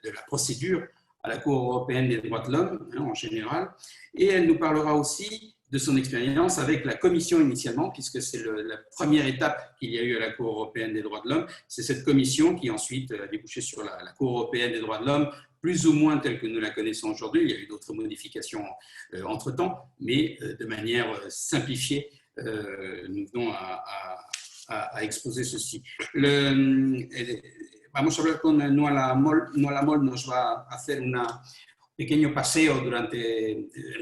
la procédure à la Cour européenne des droits de l'homme, en général, et elle nous parlera aussi de son expérience avec la Commission initialement, puisque c'est la première étape qu'il y a eu à la Cour européenne des droits de l'homme. C'est cette commission qui ensuite a débouché sur la Cour européenne des droits de l'homme, plus ou moins telle que nous la connaissons aujourd'hui. Il y a eu d'autres modifications entre-temps, mais de manière simplifiée, nous venons a exposer ceci. Vamos a hablar con Nuala Moll. Nuala Moll nos va a hacer un pequeño paseo en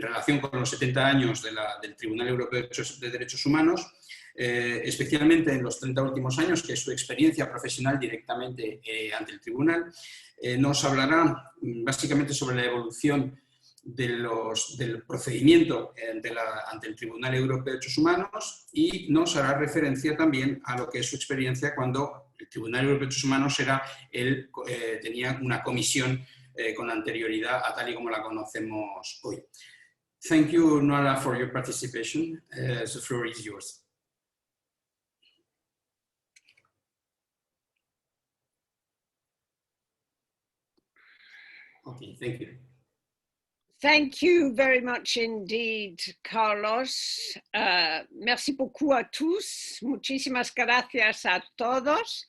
relación con los 70 años del Tribunal Europeo de Derechos Humanos, especialmente en los 30 últimos años, que es su experiencia profesional directamente ante el Tribunal. Nos hablará básicamente sobre la evolución del procedimiento ante el Tribunal Europeo de Derechos Humanos y nos hará referencia también a lo que es su experiencia cuando el Tribunal Europeo de Derechos Humanos tenía una comisión con anterioridad a tal y como la conocemos hoy. Thank you, Nuala, for your participation. The floor is yours. Okay, thank you. Thank you very much indeed, Carlos. Merci beaucoup a tous. Muchísimas gracias a todos.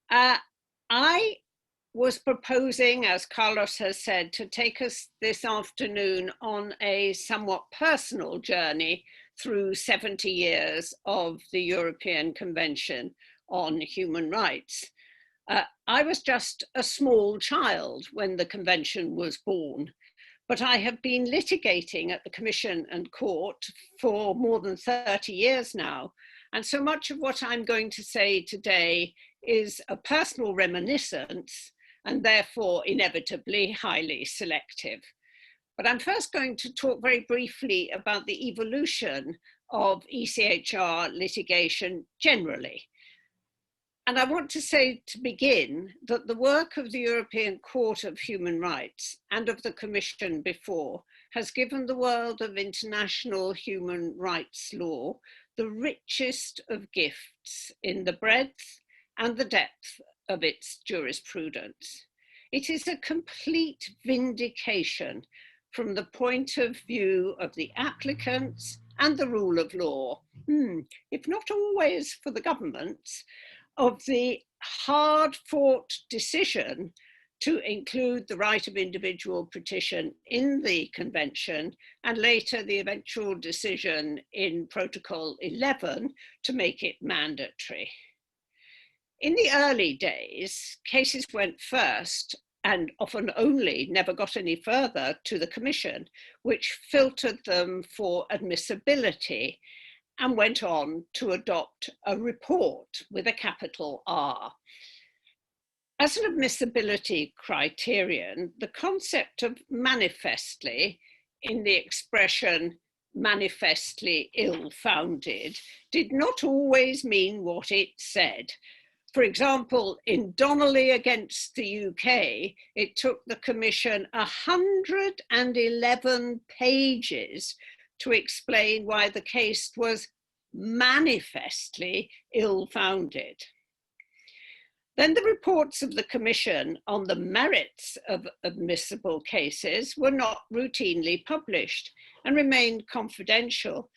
I was proposing, as Carlos has said, to take us this afternoon on a somewhat personal journey through 70 years of the European Convention on Human Rights. I was just a small child when the convention was born, but I have been litigating at the Commission and Court for more than 30 years now. And so much of what I'm going to say today is a personal reminiscence and therefore inevitably highly selective. But I'm first going to talk very briefly about the evolution of ECHR litigation generally. And I want to say to begin that the work of the European Court of Human Rights and of the Commission before has given the world of international human rights law the richest of gifts in the breadth and the depth of its jurisprudence. It is a complete vindication from the point of view of the applicants and the rule of law, if not always for the governments, of the hard-fought decision to include the right of individual petition in the convention and later the eventual decision in Protocol 11 to make it mandatory. In the early days, cases went first and often only, never got any further, to the Commission, which filtered them for admissibility and went on to adopt a report with a capital R. As an admissibility criterion, the concept of manifestly, in the expression manifestly ill-founded, did not always mean what it said. For example, in Donnelly against the UK, it took the Commission 111 pages to explain why the case was manifestly ill-founded. Then the reports of the Commission on the merits of admissible cases were not routinely published and remained confidential.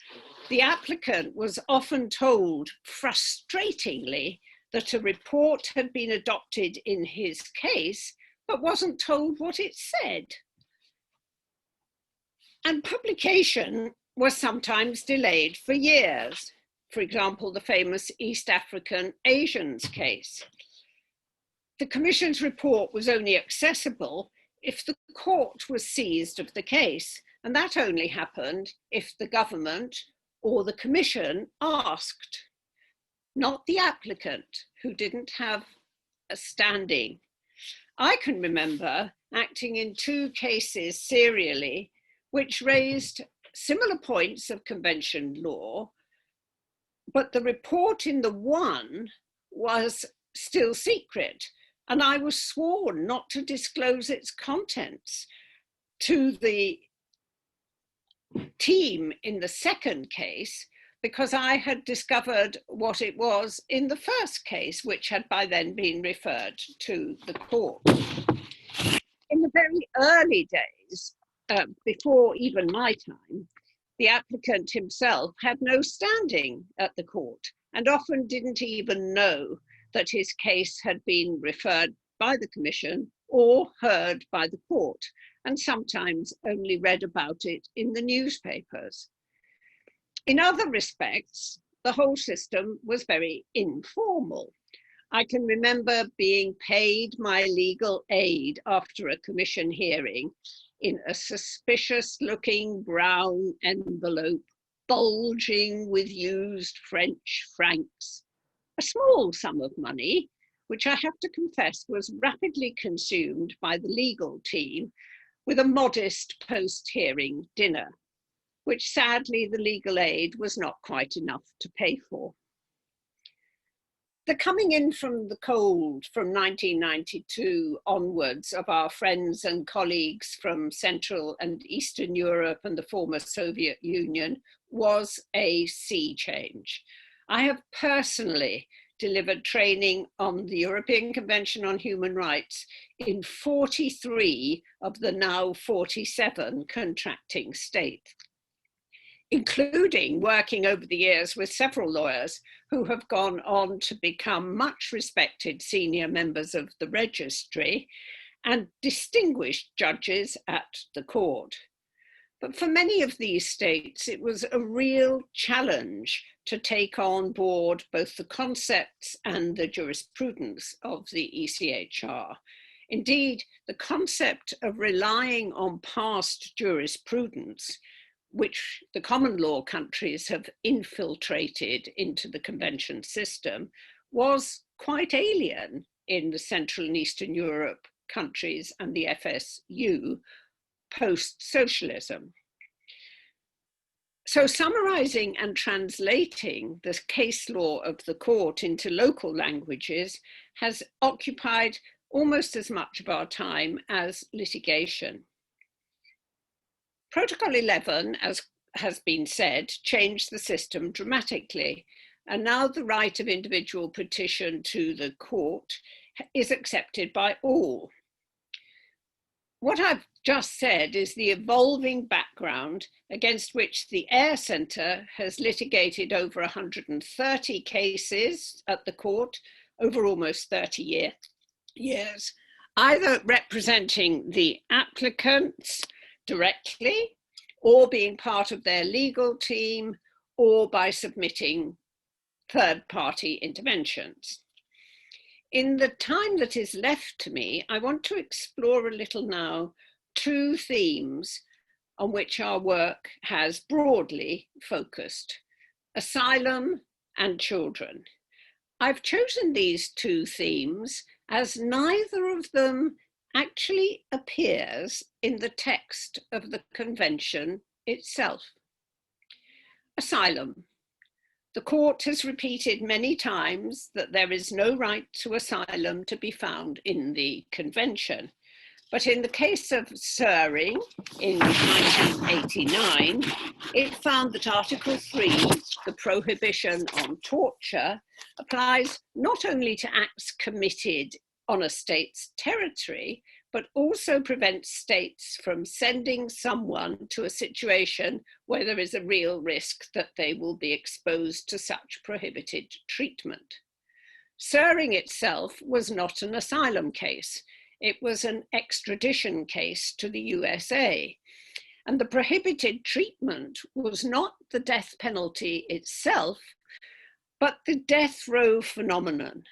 The applicant was often told, frustratingly, that a report had been adopted in his case, but wasn't told what it said. And publication was sometimes delayed for years. For example, the famous East African Asians case. The Commission's report was only accessible if the court was seized of the case, and that only happened if the government or the Commission asked, not the applicant, who didn't have a standing. I can remember acting in 2 cases serially, which raised similar points of convention law, but the report in the one was still secret, and I was sworn not to disclose its contents to the team in the second case, because I had discovered what it was in the first case, which had by then been referred to the court. In the very early days, before even my time, The applicant himself had no standing at the court and often didn't even know that his case had been referred by the Commission or heard by the court, and sometimes only read about it in the newspapers. In other respects, the whole system was very informal. I can remember being paid my legal aid after a Commission hearing in a suspicious-looking brown envelope bulging with used French francs, a small sum of money, which I have to confess was rapidly consumed by the legal team with a modest post-hearing dinner, which sadly the legal aid was not quite enough to pay for. The coming in from the cold from 1992 onwards of our friends and colleagues from Central and Eastern Europe and the former Soviet Union was a sea change. I have personally delivered training on the European Convention on Human Rights in 43 of the now 47 contracting states, including working over the years with several lawyers who have gone on to become much respected senior members of the registry and distinguished judges at the court. But for many of these states, it was a real challenge to take on board both the concepts and the jurisprudence of the ECHR. Indeed, the concept of relying on past jurisprudence, which the common law countries have infiltrated into the convention system, was quite alien in the Central and Eastern Europe countries and the FSU post-socialism. So summarizing and translating the case law of the court into local languages has occupied almost as much of our time as litigation. Protocol 11, as has been said, changed the system dramatically, and now the right of individual petition to the court is accepted by all. What I've just said is the evolving background against which the Air Centre has litigated over 130 cases at the court over almost 30 years, either representing the applicants directly or being part of their legal team or by submitting third-party interventions. In the time that is left to me, I want to explore a little now two themes on which our work has broadly focused: asylum and children. I've chosen these two themes as neither of them actually appears in the text of the convention itself. Asylum. The court has repeated many times that there is no right to asylum to be found in the convention. But in the case of Söring in 1989, it found that Article 3, the prohibition on torture, applies not only to acts committed on a state's territory, but also prevents states from sending someone to a situation where there is a real risk that they will be exposed to such prohibited treatment. Söring itself was not an asylum case. It was an extradition case to the USA. And the prohibited treatment was not the death penalty itself, but the death row phenomenon.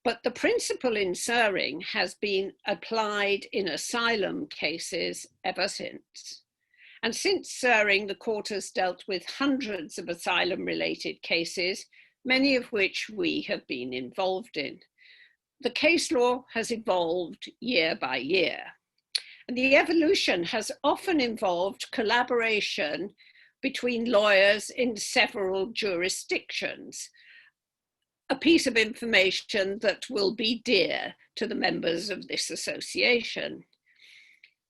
But the principle in Söring has been applied in asylum cases ever since. And since Söring, the court has dealt with hundreds of asylum-related cases, many of which we have been involved in. The case law has evolved year by year. And the evolution has often involved collaboration between lawyers in several jurisdictions, a piece of information that will be dear to the members of this association.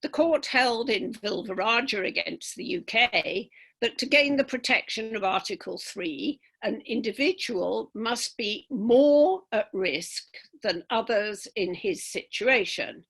The court held in Vilvaraja against the UK that to gain the protection of Article 3, an individual must be more at risk than others in his situation.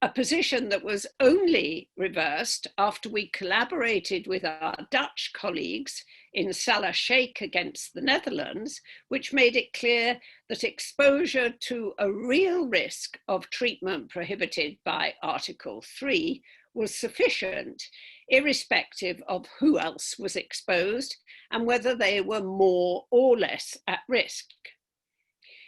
a position that was only reversed after we collaborated with our Dutch colleagues in Salah Sheikh against the Netherlands, which made it clear that exposure to a real risk of treatment prohibited by Article 3 was sufficient, irrespective of who else was exposed and whether they were more or less at risk.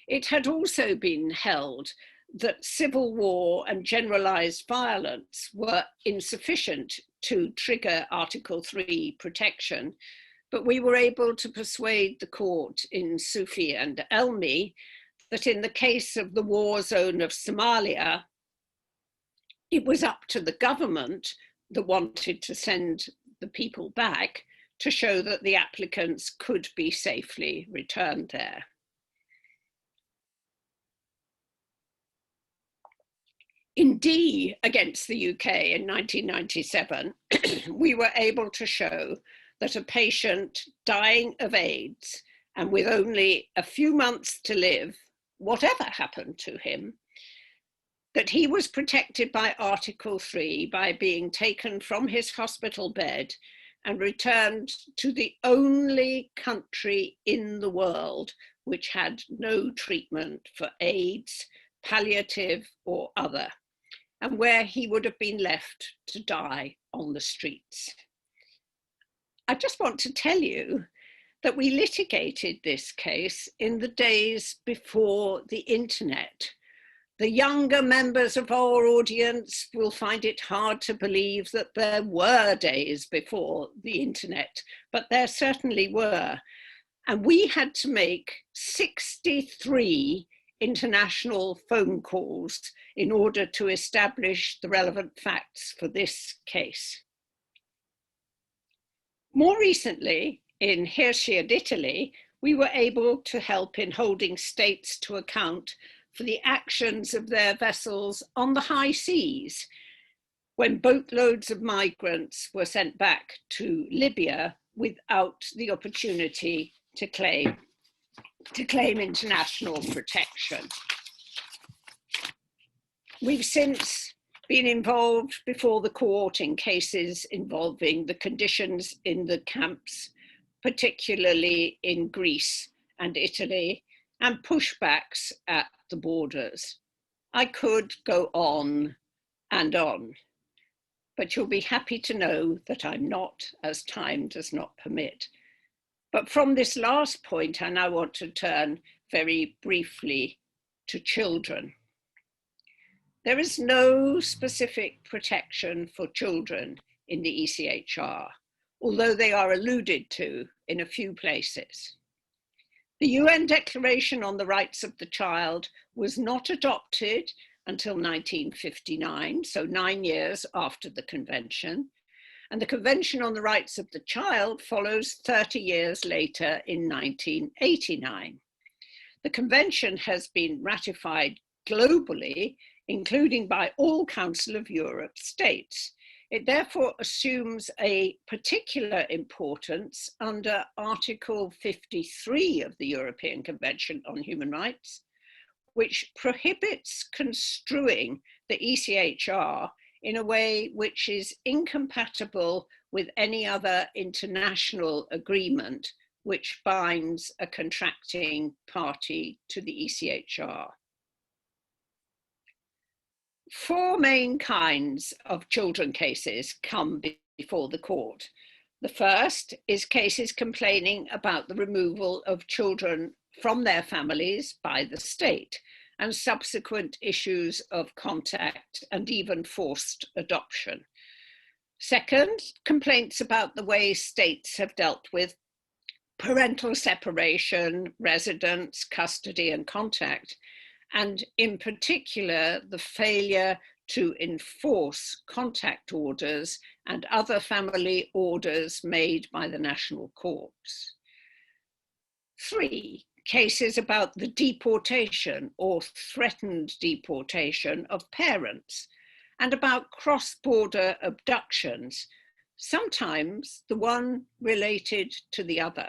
It had also been held that civil war and generalized violence were insufficient to trigger Article 3 protection, but we were able to persuade the court in Sufi and Elmi that in the case of the war zone of Somalia, it was up to the government that wanted to send the people back to show that the applicants could be safely returned there. In D against the UK in 1997, we were able to show that a patient dying of AIDS and with only a few months to live, whatever happened to him, that he was protected by Article 3 by being taken from his hospital bed and returned to the only country in the world which had no treatment for AIDS, palliative or other, and where he would have been left to die on the streets. I just want to tell you that we litigated this case in the days before the internet. The younger members of our audience will find it hard to believe that there were days before the internet, but there certainly were. And we had to make 63 international phone calls in order to establish the relevant facts for this case. More recently, in Hirshid, Italy, we were able to help in holding states to account for the actions of their vessels on the high seas when boatloads of migrants were sent back to Libya without the opportunity to claim international protection. We've since been involved before the court in cases involving the conditions in the camps, particularly in Greece and Italy, and pushbacks at the borders. I could go on and on, but you'll be happy to know that I'm not, as time does not permit. But from this last point, I now want to turn very briefly to children. There is no specific protection for children in the ECHR, although they are alluded to in a few places. The UN Declaration on the Rights of the Child was not adopted until 1959, so 9 years after the Convention, and the Convention on the Rights of the Child follows 30 years later in 1989. The Convention has been ratified globally, including by all Council of Europe states. It therefore assumes a particular importance under Article 53 of the European Convention on Human Rights, which prohibits construing the ECHR in a way which is incompatible with any other international agreement which binds a contracting party to the ECHR. 4 main kinds of children cases come before the court. The first is cases complaining about the removal of children from their families by the state and subsequent issues of contact and even forced adoption. Second, complaints about the way states have dealt with parental separation, residence, custody, and contact, and in particular, the failure to enforce contact orders and other family orders made by the national courts. 3, cases about the deportation or threatened deportation of parents and about cross-border abductions, sometimes the one related to the other.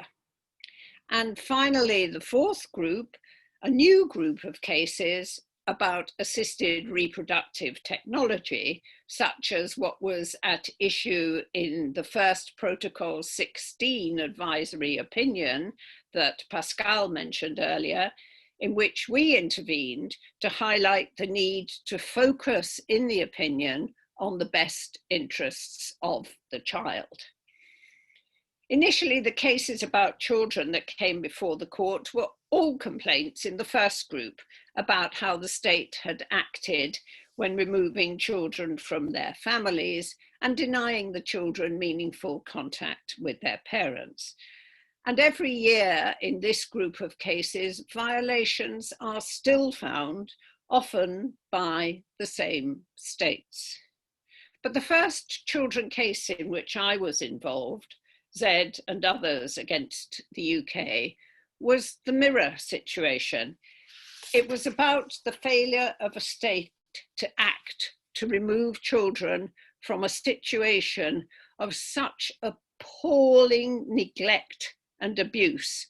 And finally, the 4th group, a new group of cases about assisted reproductive technology, such as what was at issue in the first Protocol 16 advisory opinion that Pascal mentioned earlier, in which we intervened to highlight the need to focus in the opinion on the best interests of the child. Initially, the cases about children that came before the court were all complaints in the first group about how the state had acted when removing children from their families and denying the children meaningful contact with their parents. And every year in this group of cases, violations are still found, often by the same states. But the first children case in which I was involved, Z and others against the UK, was the mirror situation. It was about the failure of a state to act to remove children from a situation of such appalling neglect and abuse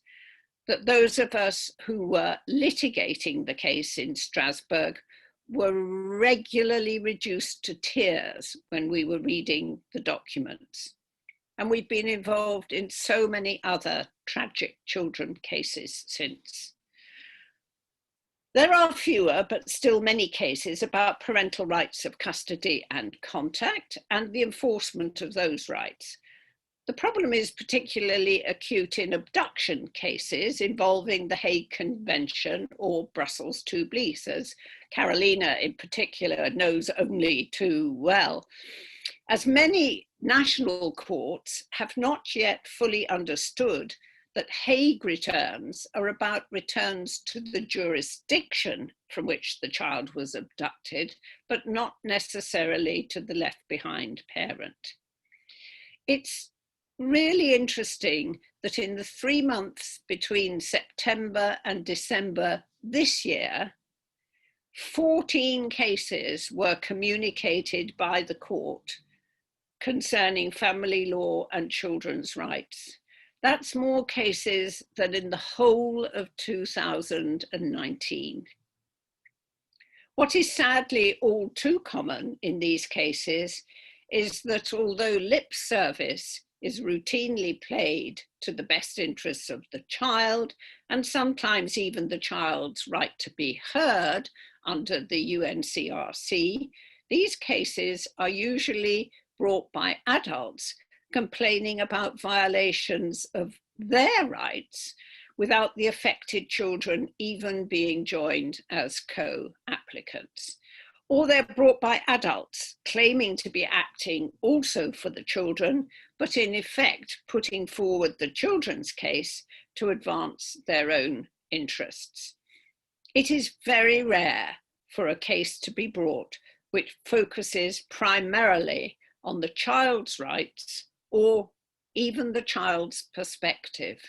that those of us who were litigating the case in Strasbourg were regularly reduced to tears when we were reading the documents. And we've been involved in so many other tragic children cases since. There are fewer, but still many cases about parental rights of custody and contact and the enforcement of those rights. The problem is particularly acute in abduction cases involving the Hague Convention or Brussels II Bis, as Carolina in particular knows only too well. As many national courts have not yet fully understood that Hague returns are about returns to the jurisdiction from which the child was abducted, but not necessarily to the left behind parent. It's really interesting that in the 3 months between September and December this year, 14 cases were communicated by the court concerning family law and children's rights. That's more cases than in the whole of 2019. What is sadly all too common in these cases is that although lip service is routinely paid to the best interests of the child, and sometimes even the child's right to be heard under the UNCRC, these cases are usually brought by adults complaining about violations of their rights without the affected children even being joined as co-applicants. Or they're brought by adults claiming to be acting also for the children, but in effect putting forward the children's case to advance their own interests. It is very rare for a case to be brought which focuses primarily on the child's rights or even the child's perspective.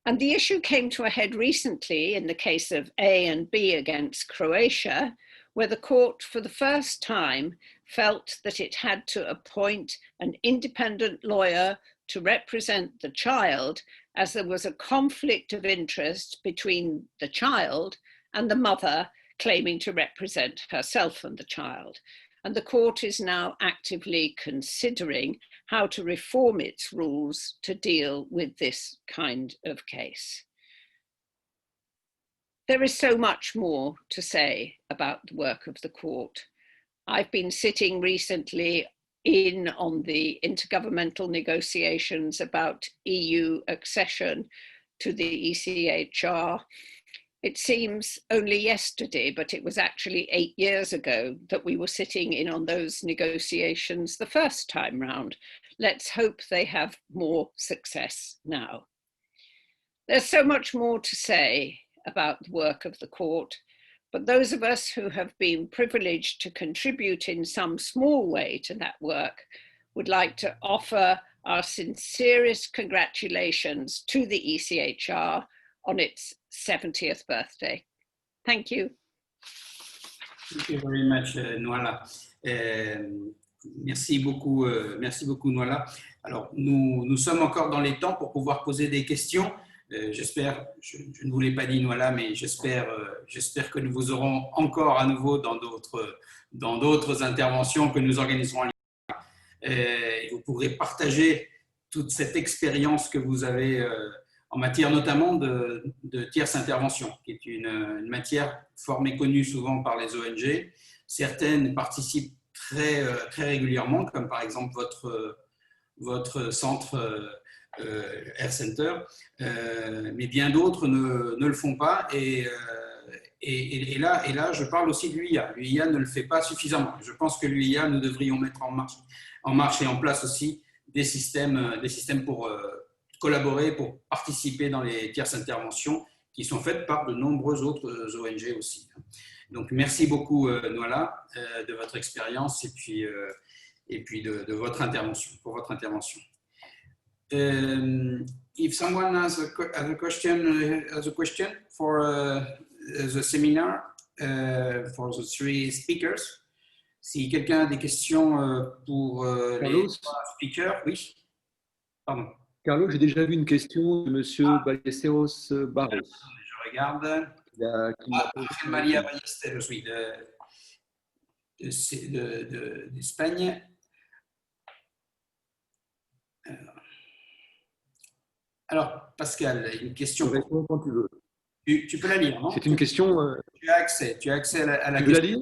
And the issue came to a head recently in the case of A and B against Croatia, where the court for the first time felt that it had to appoint an independent lawyer to represent the child, as there was a conflict of interest between the child and the mother claiming to represent herself and the child. And the court is now actively considering how to reform its rules to deal with this kind of case. There is so much more to say about the work of the court. I've been sitting recently in on the intergovernmental negotiations about EU accession to the ECHR. It seems only yesterday, but it was actually 8 years ago that we were sitting in on those negotiations the first time round. Let's hope they have more success now. There's so much more to say about the work of the court, but those of us who have been privileged to contribute in some small way to that work would like to offer our sincerest congratulations to the ECHR on its 70th birthday. Thank you. Thank you very much, Nwala. Merci beaucoup, Nwala. Alors, nous sommes encore dans les temps pour pouvoir poser des questions. J'espère, je ne vous l'ai pas dit, Nouala, mais j'espère que nous vous aurons encore à nouveau dans d'autres interventions que nous organiserons en ligne. Vous pourrez partager toute cette expérience que vous avez en matière notamment de tierce intervention, qui est une matière fort méconnue souvent par les ONG. Certaines participent très régulièrement, comme par exemple votre centre Air Center, mais bien d'autres ne le font pas. Et là, je parle aussi de l'UIA. L'UIA ne le fait pas suffisamment. Je pense que l'UIA, nous devrions mettre en marche et en place aussi des systèmes pour collaborer, pour participer dans les tierces interventions qui sont faites par de nombreuses autres ONG aussi. Donc, merci beaucoup, Nouala, de votre expérience et puis de votre intervention, pour votre intervention. If someone has a question for the seminar, for the three speakers, si quelqu'un a des questions pour les trois speakers, oui. Pardon. Carlos, j'ai déjà vu une question de M. Ballesteros Barros. Je regarde. Maria Ballesteros, oui, d'Espagne. Alors, Pascal, une question. Je réponds quand tu veux. Tu peux la lire, non? C'est une question. Tu as accès à la question. Tu veux la lire?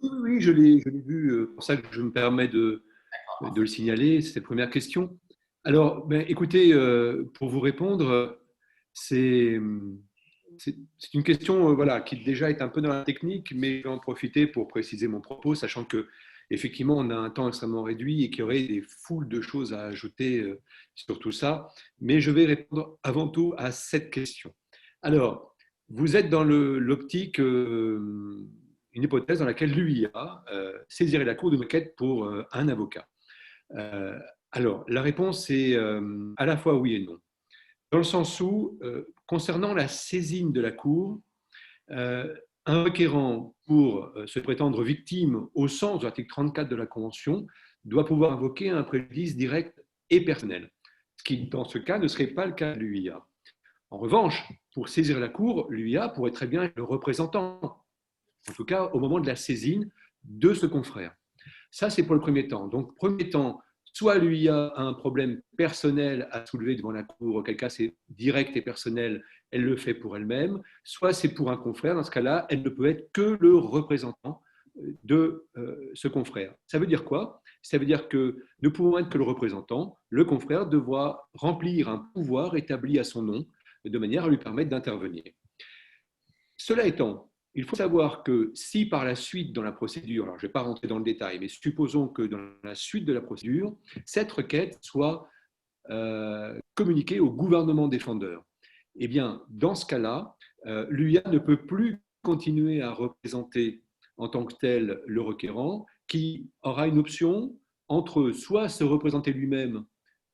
Oui, je l'ai vue. C'est pour ça que je me permets de le signaler. C'est la première question. Alors, écoutez, pour vous répondre, c'est une question voilà, qui déjà est un peu dans la technique, mais je vais en profiter pour préciser mon propos, sachant que effectivement, on a un temps extrêmement réduit et qu'il y aurait des foules de choses à ajouter sur tout ça. Mais je vais répondre avant tout à cette question. Alors, vous êtes dans l'optique, une hypothèse dans laquelle l'UIA saisirait la Cour de requête pour un avocat. Alors, la réponse est à la fois oui et non. Dans le sens où, concernant la saisine de la Cour, un requérant pour se prétendre victime au sens de l'article 34 de la Convention doit pouvoir invoquer un préjudice direct et personnel, ce qui, dans ce cas, ne serait pas le cas de l'UIA. En revanche, pour saisir la Cour, l'UIA pourrait très bien être le représentant, en tout cas au moment de la saisine de ce confrère. Ça, c'est pour le premier temps. Donc, premier temps, soit l'UIA a un problème personnel à soulever devant la Cour, auquel cas c'est direct et personnel, elle le fait pour elle-même, soit c'est pour un confrère, dans ce cas-là, elle ne peut être que le représentant de ce confrère. Ça veut dire quoi? Ça veut dire que ne pouvant être que le représentant, le confrère devra remplir un pouvoir établi à son nom, de manière à lui permettre d'intervenir. Cela étant, il faut savoir que si par la suite dans la procédure, alors je ne vais pas rentrer dans le détail, mais supposons que dans la suite de la procédure, cette requête soit communiquée au gouvernement défendeur, eh bien, dans ce cas-là, l'UIA ne peut plus continuer à représenter en tant que tel le requérant, qui aura une option entre soit se représenter lui-même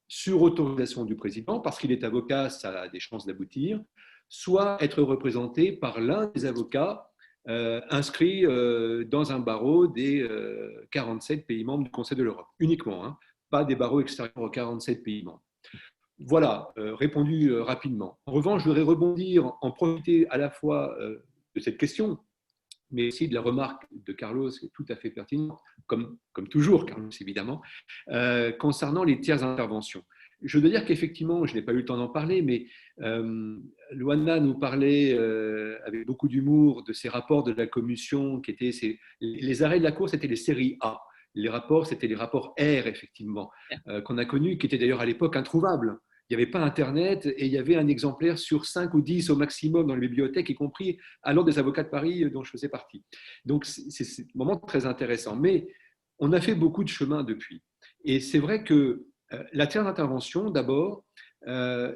sur autorisation du président, parce qu'il est avocat, ça a des chances d'aboutir, soit être représenté par l'un des avocats inscrits dans un barreau des 47 pays membres du Conseil de l'Europe, uniquement, hein, pas des barreaux extérieurs aux 47 pays membres. Voilà, répondu rapidement. En revanche, je voudrais rebondir, en profiter à la fois de cette question, mais aussi de la remarque de Carlos, qui est tout à fait pertinente, comme toujours, Carlos, évidemment, concernant les tiers interventions. Je dois dire qu'effectivement, je n'ai pas eu le temps d'en parler, mais Luana nous parlait avec beaucoup d'humour de ces rapports de la Commission, qui étaient les arrêts de la Cour, c'était les séries A. Les rapports, c'était les rapports R, effectivement, qu'on a connus, qui étaient d'ailleurs à l'époque introuvables. Il n'y avait pas Internet et il y avait un exemplaire sur 5 ou 10 au maximum dans les bibliothèques, y compris à l'Ordre des avocats de Paris dont je faisais partie. Donc, c'est un moment très intéressant. Mais on a fait beaucoup de chemin depuis. Et c'est vrai que la tiers d'intervention, d'abord,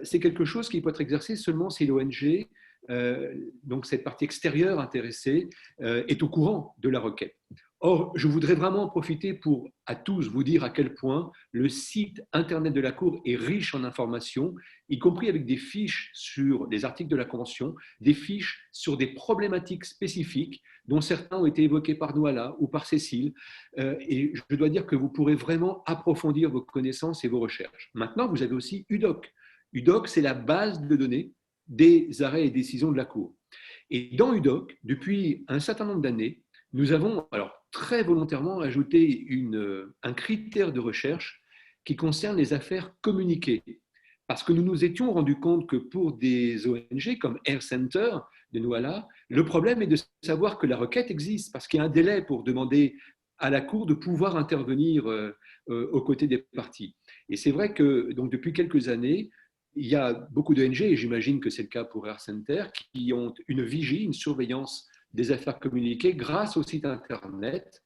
c'est quelque chose qui peut être exercé seulement si l'ONG, donc cette partie extérieure intéressée, est au courant de la requête. Or, je voudrais vraiment en profiter pour à tous vous dire à quel point le site Internet de la Cour est riche en informations, y compris avec des fiches sur les articles de la Convention, des fiches sur des problématiques spécifiques, dont certains ont été évoqués par Nouala ou par Cécile. Et je dois dire que vous pourrez vraiment approfondir vos connaissances et vos recherches. Maintenant, vous avez aussi UDOC. UDOC, c'est la base de données des arrêts et décisions de la Cour. Et dans UDOC, depuis un certain nombre d'années, nous avons alors très volontairement ajouté un critère de recherche qui concerne les affaires communiquées. Parce que nous nous étions rendus compte que pour des ONG comme Air Center de Douala, le problème est de savoir que la requête existe, parce qu'il y a un délai pour demander à la Cour de pouvoir intervenir aux côtés des parties. Et c'est vrai que donc, depuis quelques années, il y a beaucoup d'ONG, et j'imagine que c'est le cas pour Air Center, qui ont une vigie, une surveillance des affaires communiquées grâce au site Internet.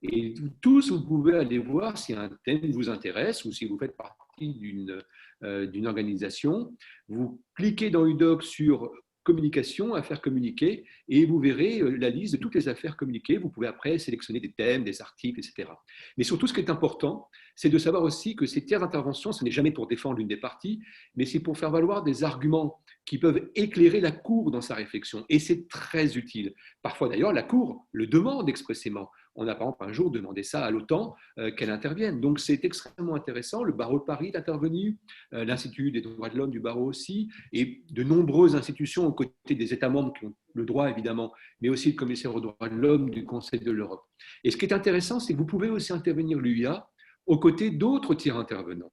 Et tous, vous pouvez aller voir si un thème vous intéresse ou si vous faites partie d'une organisation. Vous cliquez dans UDOC sur communication, affaires communiquées, et vous verrez la liste de toutes les affaires communiquées. Vous pouvez après sélectionner des thèmes, des articles, etc. Mais surtout, ce qui est important, c'est de savoir aussi que ces tiers d'intervention, ce n'est jamais pour défendre l'une des parties, mais c'est pour faire valoir des arguments qui peuvent éclairer la Cour dans sa réflexion. Et c'est très utile. Parfois, d'ailleurs, la Cour le demande expressément. On a par exemple un jour demandé ça à l'OTAN qu'elle intervienne. Donc c'est extrêmement intéressant. Le barreau de Paris est intervenu, l'Institut des droits de l'homme du barreau aussi, et de nombreuses institutions aux côtés des États membres qui ont le droit évidemment, mais aussi le commissaire aux droits de l'homme du Conseil de l'Europe. Et ce qui est intéressant, c'est que vous pouvez aussi intervenir l'UIA aux côtés d'autres tiers intervenants.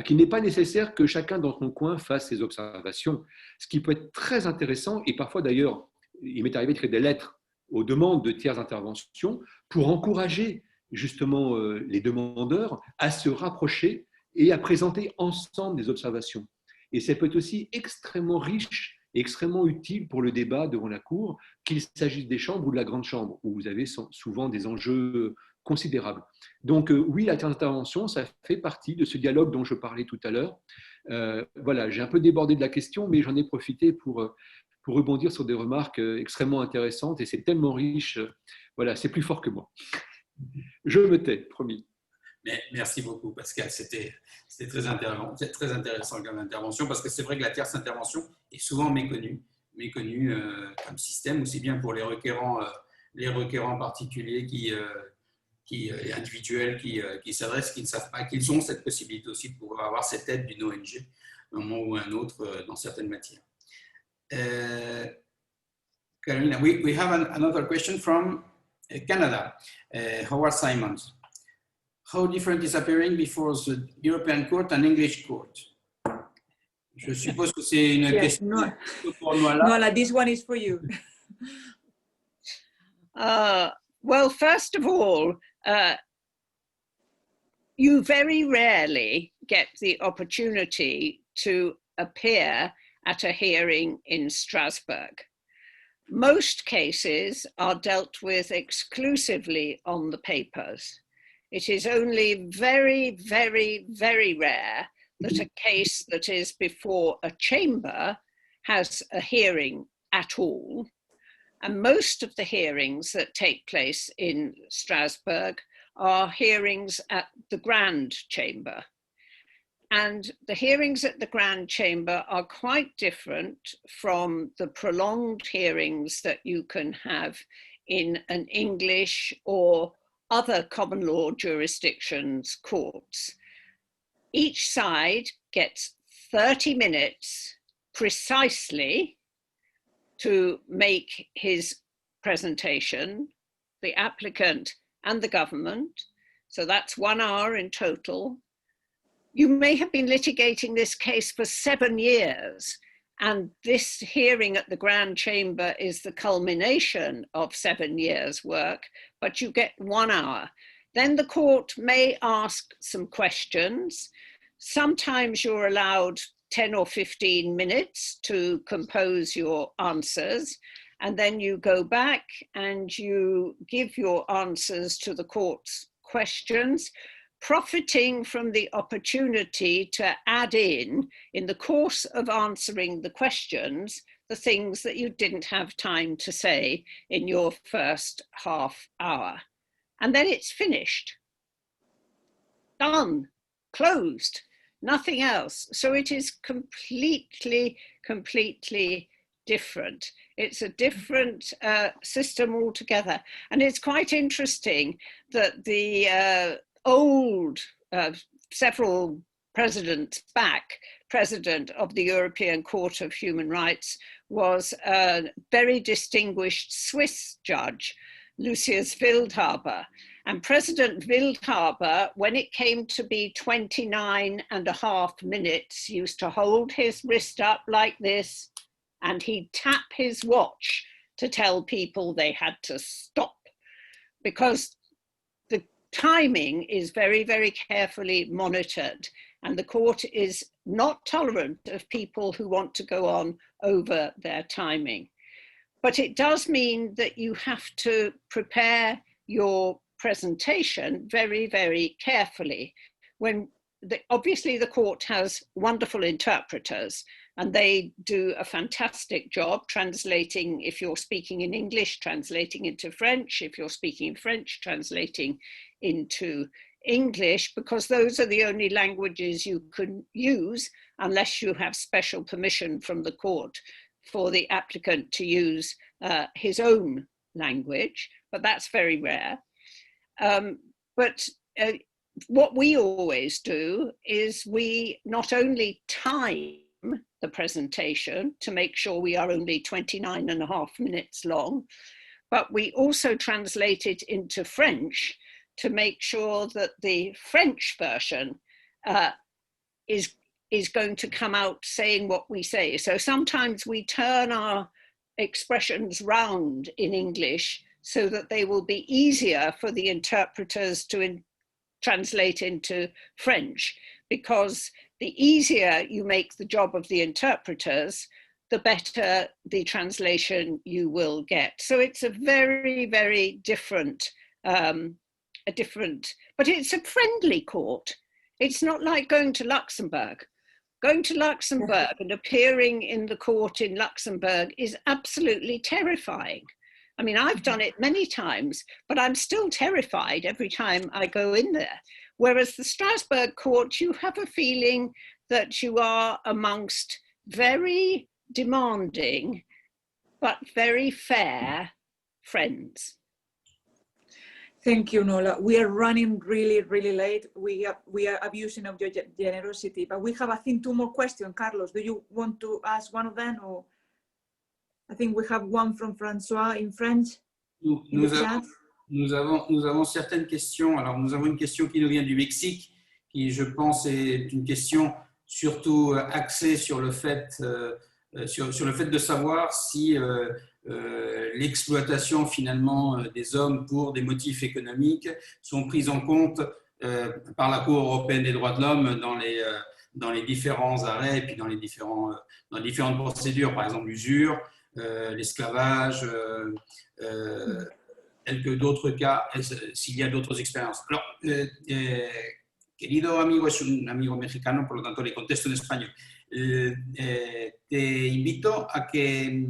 Il n'est pas nécessaire que chacun dans son coin fasse ses observations, ce qui peut être très intéressant, et parfois d'ailleurs, il m'est arrivé de créer des lettres aux demandes de tiers intervention pour encourager justement les demandeurs à se rapprocher et à présenter ensemble des observations. Et ça peut être aussi extrêmement riche et extrêmement utile pour le débat devant la Cour, qu'il s'agisse des chambres ou de la grande chambre, où vous avez souvent des enjeux considérables. Donc oui, la tiers intervention, ça fait partie de ce dialogue dont je parlais tout à l'heure. Voilà, j'ai un peu débordé de la question, mais j'en ai profité pour rebondir sur des remarques extrêmement intéressantes, et c'est tellement riche, voilà, c'est plus fort que moi. Je me tais, promis. Mais merci beaucoup, Pascal, c'était très intéressant comme intervention, parce que c'est vrai que la tierce intervention est souvent méconnue comme système, aussi bien pour les requérants particuliers et individuels qui s'adressent, qui ne savent pas qu'ils ont cette possibilité aussi de pouvoir avoir cette aide d'une ONG à un moment ou à un autre dans certaines matières. Carolina, we have another question from Canada, Howard Simons. How different is appearing before the European Court and English Court? Je suppose que c'est une question pour nous là. No, this one is for you. Well, first of all, you very rarely get the opportunity to appear at a hearing in Strasbourg. Most cases are dealt with exclusively on the papers. It is only very, very, very rare that a case that is before a chamber has a hearing at all. And most of the hearings that take place in Strasbourg are hearings at the Grand Chamber. And the hearings at the Grand Chamber are quite different from the prolonged hearings that you can have in an English or other common law jurisdictions courts. Each side gets 30 minutes precisely to make his presentation, the applicant and the government. So that's 1 hour in total. You may have been litigating this case for 7 years, and this hearing at the Grand Chamber is the culmination of 7 years' work, but you get 1 hour. Then the court may ask some questions. Sometimes you're allowed 10 or 15 minutes to compose your answers, and then you go back and you give your answers to the court's questions, profiting from the opportunity to add in the course of answering the questions, the things that you didn't have time to say in your first half hour. And then it's finished. Done, closed, nothing else. So it is completely, completely different. It's a different system altogether. And it's quite interesting that the old, several president's back, president of the European Court of Human Rights was a very distinguished Swiss judge, Lucius Wildhaber. And President Wildhaber, when it came to be 29.5 minutes, used to hold his wrist up like this, and he'd tap his watch to tell people they had to stop, because the timing is very, very carefully monitored, and the court is not tolerant of people who want to go on over their timing. But it does mean that you have to prepare your presentation very, very carefully. Obviously the court has wonderful interpreters, and they do a fantastic job translating, if you're speaking in English, translating into French, if you're speaking in French, translating into English, because those are the only languages you can use unless you have special permission from the court for the applicant to use his own language, but that's very rare. What we always do is we not only time the presentation to make sure we are only 29.5 minutes long, but we also translate it into French to make sure that the French version is going to come out saying what we say. So sometimes we turn our expressions round in English so that they will be easier for the interpreters to translate into French, because the easier you make the job of the interpreters, the better the translation you will get. So it's a very, very different, but it's a friendly court. It's not like going to Luxembourg. Going to Luxembourg and appearing in the court in Luxembourg is absolutely terrifying. I mean, I've done it many times, but I'm still terrified every time I go in there. Whereas the Strasbourg court, you have a feeling that you are amongst very demanding, but very fair friends. Thank you, Nola. We are running really, really late. We are abusing of your generosity, but we have, I think, 2 more questions. Carlos, do you want to ask one of them? Or I think we have one from François in French. Nous avons certaines questions. Alors, nous avons une question qui nous vient du Mexique, qui, je pense, est une question surtout axée sur le fait, sur le fait de savoir si l'exploitation finalement des hommes pour des motifs économiques sont prises en compte par la Cour européenne des droits de l'homme dans les différents arrêts et puis dans les différentes procédures, par exemple l'usure, l'esclavage, tel que d'autres cas, s'il y a d'autres expériences. Alors, querido amigo, es un amigo mexicano, por lo tanto le contesto en español. Te invito a que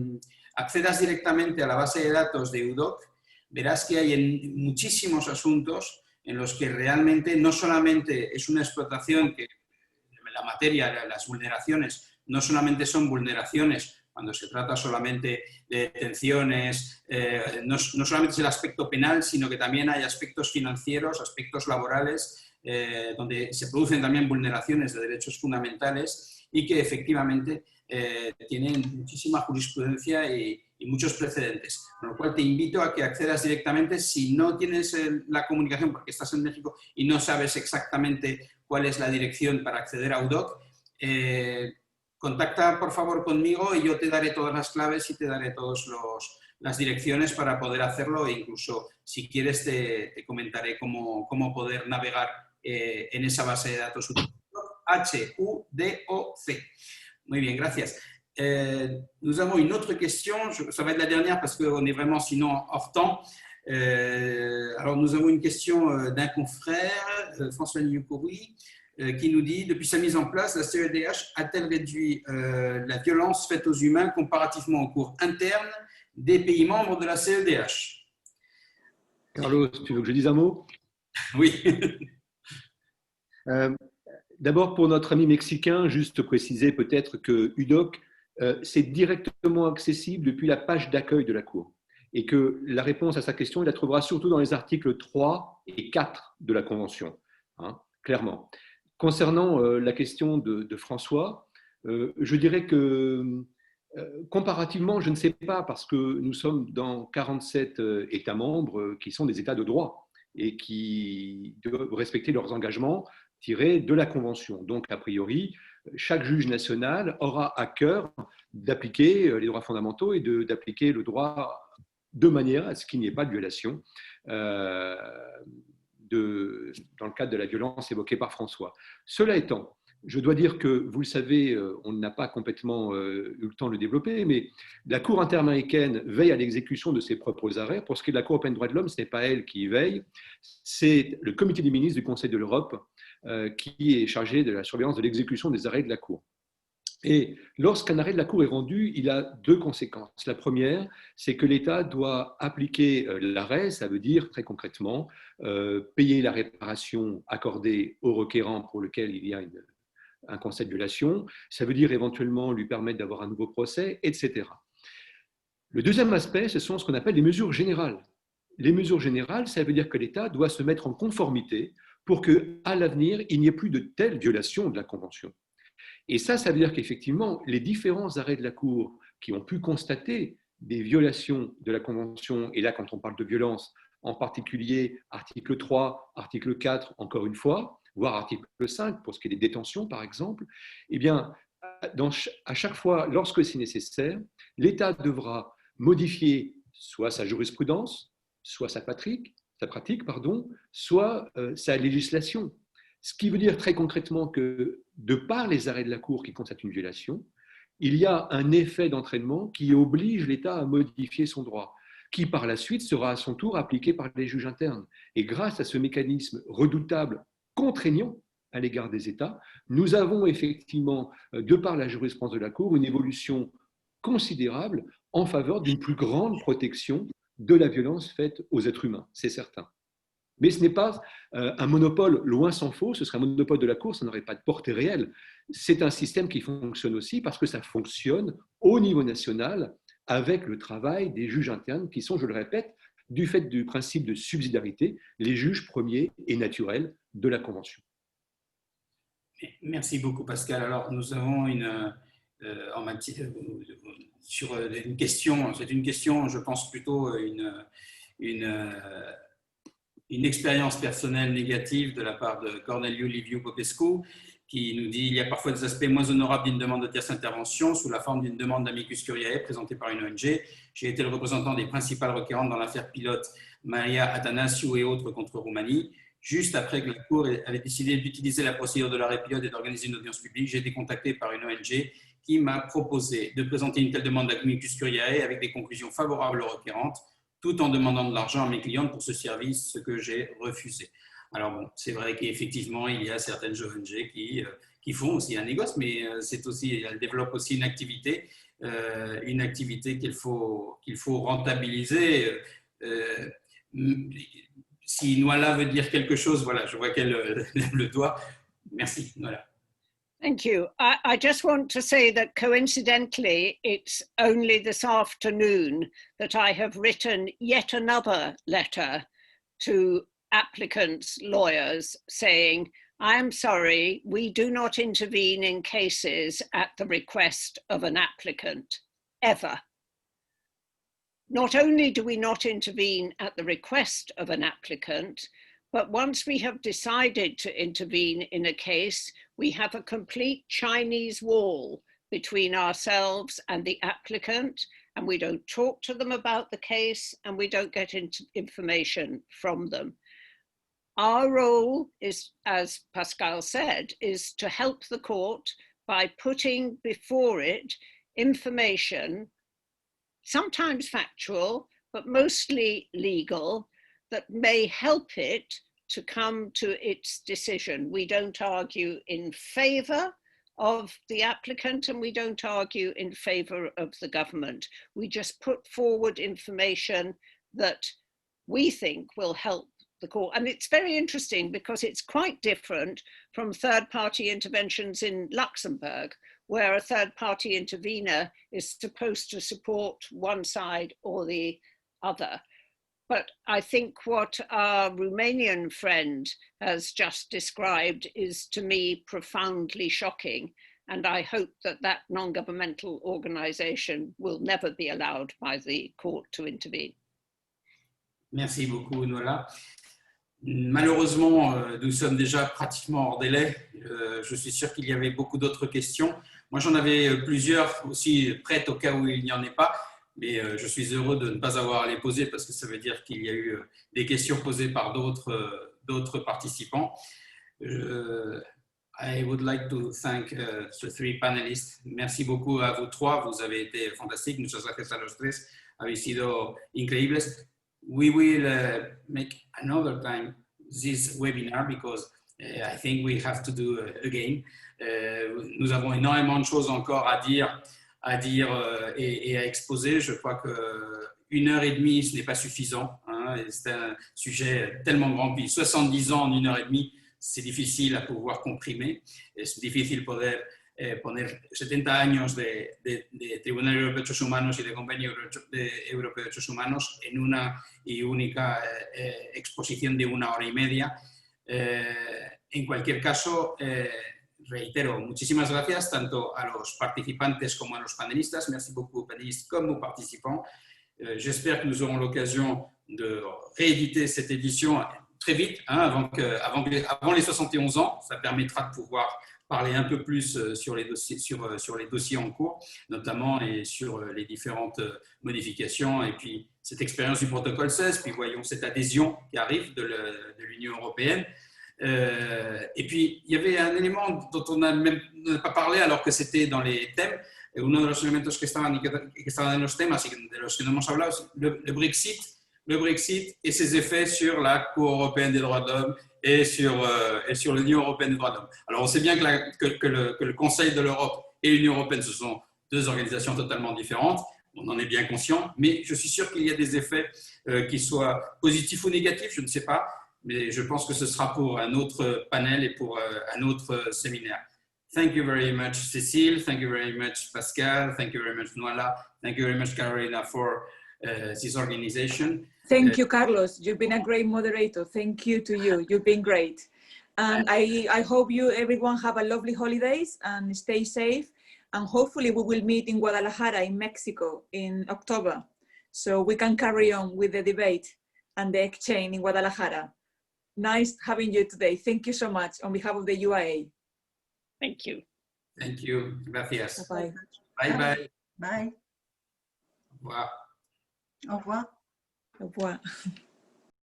accedas directamente a la base de datos de EUDOC. Verás que hay muchísimos asuntos en los que realmente no solamente es una explotación, que la materia, las vulneraciones, no solamente son vulneraciones cuando se trata solamente de detenciones, no solamente es el aspecto penal, sino que también hay aspectos financieros, aspectos laborales, donde se producen también vulneraciones de derechos fundamentales y que efectivamente tienen muchísima jurisprudencia y muchos precedentes. Con lo cual te invito a que accedas directamente, si no tienes la comunicación porque estás en México y no sabes exactamente cuál es la dirección para acceder a EUDOC, contacta por favor conmigo y yo te daré todas las claves y te daré todas las direcciones para poder hacerlo, e incluso si quieres te comentaré cómo poder navegar en esa base de datos HUDOC. Muy bien, gracias. Nous avons une autre question, ça va être la dernière parce qu'on est vraiment sinon hors temps. Alors nous avons une question d'un confrère, François Nioukouroui, qui nous dit: depuis sa mise en place, la CEDH a-t-elle réduit la violence faite aux humains comparativement aux cours internes des pays membres de la CEDH? Carlos, tu veux que je dise un mot? Oui. D'abord, pour notre ami mexicain, juste préciser peut-être que EUDOC, c'est directement accessible depuis la page d'accueil de la Cour, et que la réponse à sa question, il la trouvera surtout dans les articles 3 et 4 de la Convention, hein, clairement. concernant la question de François, je dirais que comparativement, je ne sais pas, parce que nous sommes dans 47 États membres qui sont des États de droit et qui doivent respecter leurs engagements tirés de la Convention. Donc, a priori, chaque juge national aura à cœur d'appliquer les droits fondamentaux et d'appliquer le droit de manière à ce qu'il n'y ait pas de violation dans le cadre de la violence évoquée par François. Cela étant, je dois dire que, vous le savez, on n'a pas complètement eu le temps de le développer, mais la Cour interaméricaine veille à l'exécution de ses propres arrêts. Pour ce qui est de la Cour européenne des droits de l'homme, ce n'est pas elle qui y veille, c'est le comité des ministres du Conseil de l'Europe qui est chargé de la surveillance de l'exécution des arrêts de la Cour. Et lorsqu'un arrêt de la Cour est rendu, il a deux conséquences. La première, c'est que l'État doit appliquer l'arrêt, ça veut dire très concrètement payer la réparation accordée au requérant pour lequel il y a un constat de violation, ça veut dire éventuellement lui permettre d'avoir un nouveau procès, etc. Le deuxième aspect, ce sont ce qu'on appelle les mesures générales. Les mesures générales, ça veut dire que l'État doit se mettre en conformité pour qu'à l'avenir, il n'y ait plus de telles violations de la Convention. Et ça veut dire qu'effectivement, les différents arrêts de la Cour qui ont pu constater des violations de la Convention, et là, quand on parle de violence, en particulier article 3, article 4, encore une fois, voire article 5, pour ce qui est des détentions, par exemple, eh bien, à chaque fois, lorsque c'est nécessaire, l'État devra modifier soit sa jurisprudence, soit sa pratique, soit sa législation. Ce qui veut dire très concrètement que, de par les arrêts de la Cour qui constatent une violation, il y a un effet d'entraînement qui oblige l'État à modifier son droit, qui par la suite sera à son tour appliqué par les juges internes. Et grâce à ce mécanisme redoutable, contraignant à l'égard des États, nous avons effectivement, de par la jurisprudence de la Cour, une évolution considérable en faveur d'une plus grande protection de la violence faite aux êtres humains, c'est certain. Mais ce n'est pas un monopole, loin s'en faut, ce serait un monopole de la Cour, ça n'aurait pas de portée réelle. C'est un système qui fonctionne aussi parce que ça fonctionne au niveau national avec le travail des juges internes qui sont, je le répète, du fait du principe de subsidiarité, les juges premiers et naturels de la Convention. Merci beaucoup, Pascal. Alors, nous avons sur une question, c'est une question, je pense plutôt une expérience personnelle négative de la part de Corneliu Liviu Popescu, qui nous dit « Il y a parfois des aspects moins honorables d'une demande de tierce intervention sous la forme d'une demande d'amicus curiae présentée par une ONG. J'ai été le représentant des principales requérantes dans l'affaire pilote Maria Atanasiu et autres contre Roumanie. Juste après que la Cour avait décidé d'utiliser la procédure de l'arrêt pilote et d'organiser une audience publique, j'ai été contacté par une ONG qui m'a proposé de présenter une telle demande d'amicus curiae avec des conclusions favorables aux requérantes, tout en demandant de l'argent à mes clientes pour ce service, ce que j'ai refusé. » Alors bon, c'est vrai qu'effectivement, il y a certaines ONG qui font aussi un négoce, mais elles développent aussi une activité qu'il faut rentabiliser. Si Noala veut dire quelque chose, voilà, je vois qu'elle lève le doigt. Merci, Noala. Thank you. I just want to say that coincidentally, it's only this afternoon that I have written yet another letter to applicants' lawyers saying, I am sorry, we do not intervene in cases at the request of an applicant, ever. Not only do we not intervene at the request of an applicant, but once we have decided to intervene in a case, we have a complete Chinese wall between ourselves and the applicant, and we don't talk to them about the case, and we don't get information from them. Our role is, as Pascal said, is to help the court by putting before it information, sometimes factual, but mostly legal, that may help it to come to its decision. We don't argue in favor of the applicant and we don't argue in favor of the government. We just put forward information that we think will help the court. And it's very interesting because it's quite different from third-party interventions in Luxembourg, where a third-party intervener is supposed to support one side or the other. But I think what our Romanian friend has just described is, to me, profoundly shocking. And I hope that that non-governmental organization will never be allowed by the court to intervene. Merci beaucoup, Nola. Malheureusement, nous sommes déjà pratiquement hors délai. Je suis sûr qu'il y avait beaucoup d'autres questions. Moi, j'en avais plusieurs aussi prêtes au cas où il n'y en ait pas, mais je suis heureux de ne pas avoir à les poser parce que ça veut dire qu'il y a eu des questions posées par d'autres participants. I would like to thank the three panelists. Merci beaucoup à vous trois. Vous avez été fantastiques. Muchas gracias a los tres. Habéis sido increíbles. We will make another time this webinar because I think we have to do again. Nous avons énormément de choses encore à dire et à exposer. Je crois que 1h30, ce n'est pas suffisant. Hein, c'est un sujet tellement grand. Puis 70 ans en 1h30, c'est difficile à pouvoir comprimer. Es difícil poder poner 70 años de Tribunal Europeo de Derechos Humanos y de Convenio Europeo de Derechos Humanos en una y única exposición de 1 hora y media. En cualquier caso, reitero, muchísimas gracias tanto a los participantes como a los panelistas. Merci beaucoup aux panélistes comme aux participants. J'espère que nous aurons l'occasion de rééditer cette édition très vite, hein, avant les 71 ans. Ça permettra de pouvoir parler un peu plus sur les dossiers en cours, notamment, et sur les différentes modifications, et puis cette expérience du protocole 16, puis voyons cette adhésion qui arrive de l'Union européenne. Et puis, il y avait un élément dont on n'a même pas parlé alors que c'était dans les thèmes. Uno de los elementos que estaban en los temas y de los que no hemos hablado es le Brexit et ses effets sur la Cour européenne des droits de l'homme et sur l'Union européenne des droits de l'homme. Alors, on sait bien que le Conseil de l'Europe et l'Union européenne, ce sont deux organisations totalement différentes. On en est bien conscient, mais je suis sûr qu'il y a des effets qui soient positifs ou négatifs, je ne sais pas, mais je pense que ce sera pour un autre panel et pour un autre séminaire. Thank you very much, Cécile. Thank you very much, Pascal. Thank you very much, Noala. Thank you very much, Carolina, for this organization. Thank you, Carlos. You've been a great moderator. Thank you to you. You've been great. And I hope everyone have a lovely holidays and stay safe. And hopefully we will meet in Guadalajara in Mexico in October. So we can carry on with the debate and the exchange in Guadalajara. Nice having you today. Thank you so much on behalf of the UIA. Thank you. Thank you. Gracias. Bye-bye. Bye-bye. Bye. Au revoir. Au revoir. Au revoir.